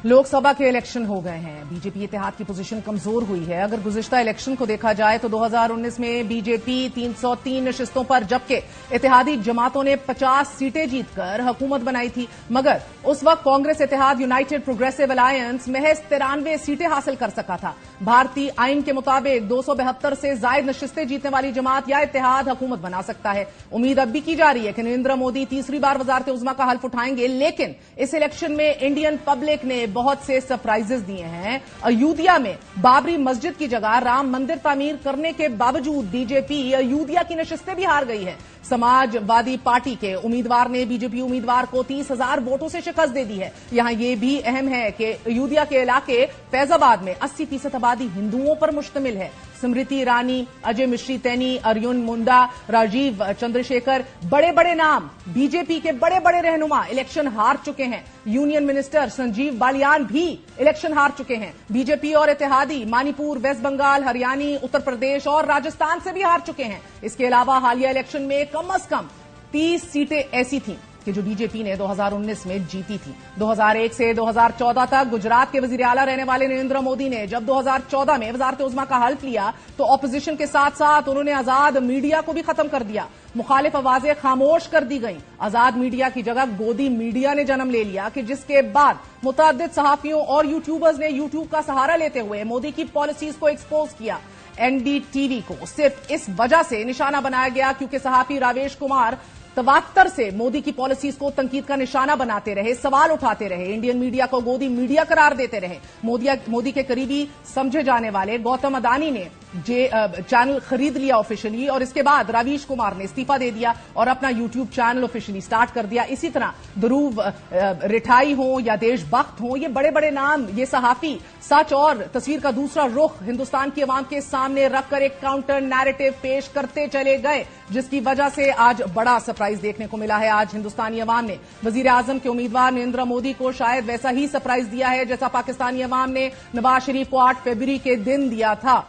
Lok Sabha के इलेक्शन हो गए हैं, बीजेपी इत्तेहाद की पोजीशन कमजोर हुई है। अगर गुज़िश्ता इलेक्शन को देखा जाए तो 2019 में बीजेपी 303 नशिस्तों पर जबकि इत्तेहादी जमातों ने 50 सीटें जीतकर हुकूमत बनाई थी, मगर उस वक्त कांग्रेस इत्तेहाद यूनाइटेड प्रोग्रेसिव अलायंस महज 93 सीटें हासिल कर सका था। भारतीय आइन के मुताबिक 272 से जायद नशिस्तें जीतने वाली जमात या इत्तेहाद हुकूमत बना सकता है। उम्मीद अब भी की जा रही है कि नरेंद्र मोदी तीसरी बार वज़ारत उज़्मा का हल्फ उठाएंगे, लेकिन इस इलेक्शन में इंडियन पब्लिक ने बहुत से सरप्राइजेस दिए हैं। अयोध्या में बाबरी मस्जिद की जगह राम मंदिर तामीर करने के बावजूद बीजेपी अयोध्या की नशिस्तें भी हार गई है। समाजवादी पार्टी के उम्मीदवार ने बीजेपी उम्मीदवार को 30,000 वोटों से शिकस्त दे दी है। यहां यह भी अहम है कि अयोध्या के इलाके फैजाबाद में 80% आबादी हिंदुओं पर मुश्तमिल है। स्मृति ईरानी, अजय मिश्री तैनी, अर्जुन मुंडा, राजीव चंद्रशेखर, बड़े बड़े नाम, बीजेपी के बड़े बड़े रहनुमा इलेक्शन हार चुके हैं। यूनियन मिनिस्टर संजीव बालियान भी इलेक्शन हार चुके हैं। बीजेपी और इत्तेहादी मणिपुर, वेस्ट बंगाल, हरियाणा, उत्तर प्रदेश और राजस्थान से भी हार चुके हैं। इसके अलावा हालिया इलेक्शन में कम से कम 30 सीटें ऐसी थीं कि जो बीजेपी ने 2019 में जीती थी। 2001 से 2014 तक गुजरात के वजीर आला रहने वाले नरेंद्र मोदी ने जब 2014 में वजारत उज़्मा का हल्फ लिया तो ऑपोजिशन के साथ साथ उन्होंने आजाद मीडिया को भी खत्म कर दिया। मुखालिफ आवाजें खामोश कर दी गईं। आजाद मीडिया की जगह गोदी मीडिया ने जन्म ले लिया कि जिसके बाद मुतअद्दिद सहाफियों और यूट्यूबर्स ने यूट्यूब का सहारा लेते हुए मोदी की पॉलिसीज को एक्सपोज किया। एनडीटीवी को सिर्फ इस वजह से निशाना बनाया गया क्योंकि सहाफी रावेश कुमार तवात्तर से मोदी की पॉलिसीज को तंकीद का निशाना बनाते रहे, सवाल उठाते रहे, इंडियन मीडिया को गोदी मीडिया करार देते रहे। मोदी के करीबी समझे जाने वाले गौतम अदानी ने चैनल खरीद लिया ऑफिशियली और इसके बाद रवीश कुमार ने इस्तीफा दे दिया और अपना यूट्यूब चैनल ऑफिशियली स्टार्ट कर दिया। इसी तरह ध्रुव रिठाई हो या देशभक्त हो, ये बड़े बड़े नाम, ये सहाफी सच और तस्वीर का दूसरा रुख हिंदुस्तान की आवाम के सामने रखकर एक काउंटर नैरेटिव पेश करते चले गए, जिसकी वजह से आज बड़ा सरप्राइज देखने को मिला है। आज हिंदुस्तानी अवाम ने वजीर आजम के उम्मीदवार नरेंद्र मोदी को शायद वैसा ही सरप्राइज दिया है जैसा पाकिस्तानी अवाम ने नवाज शरीफ को 8 फरवरी के दिन दिया था।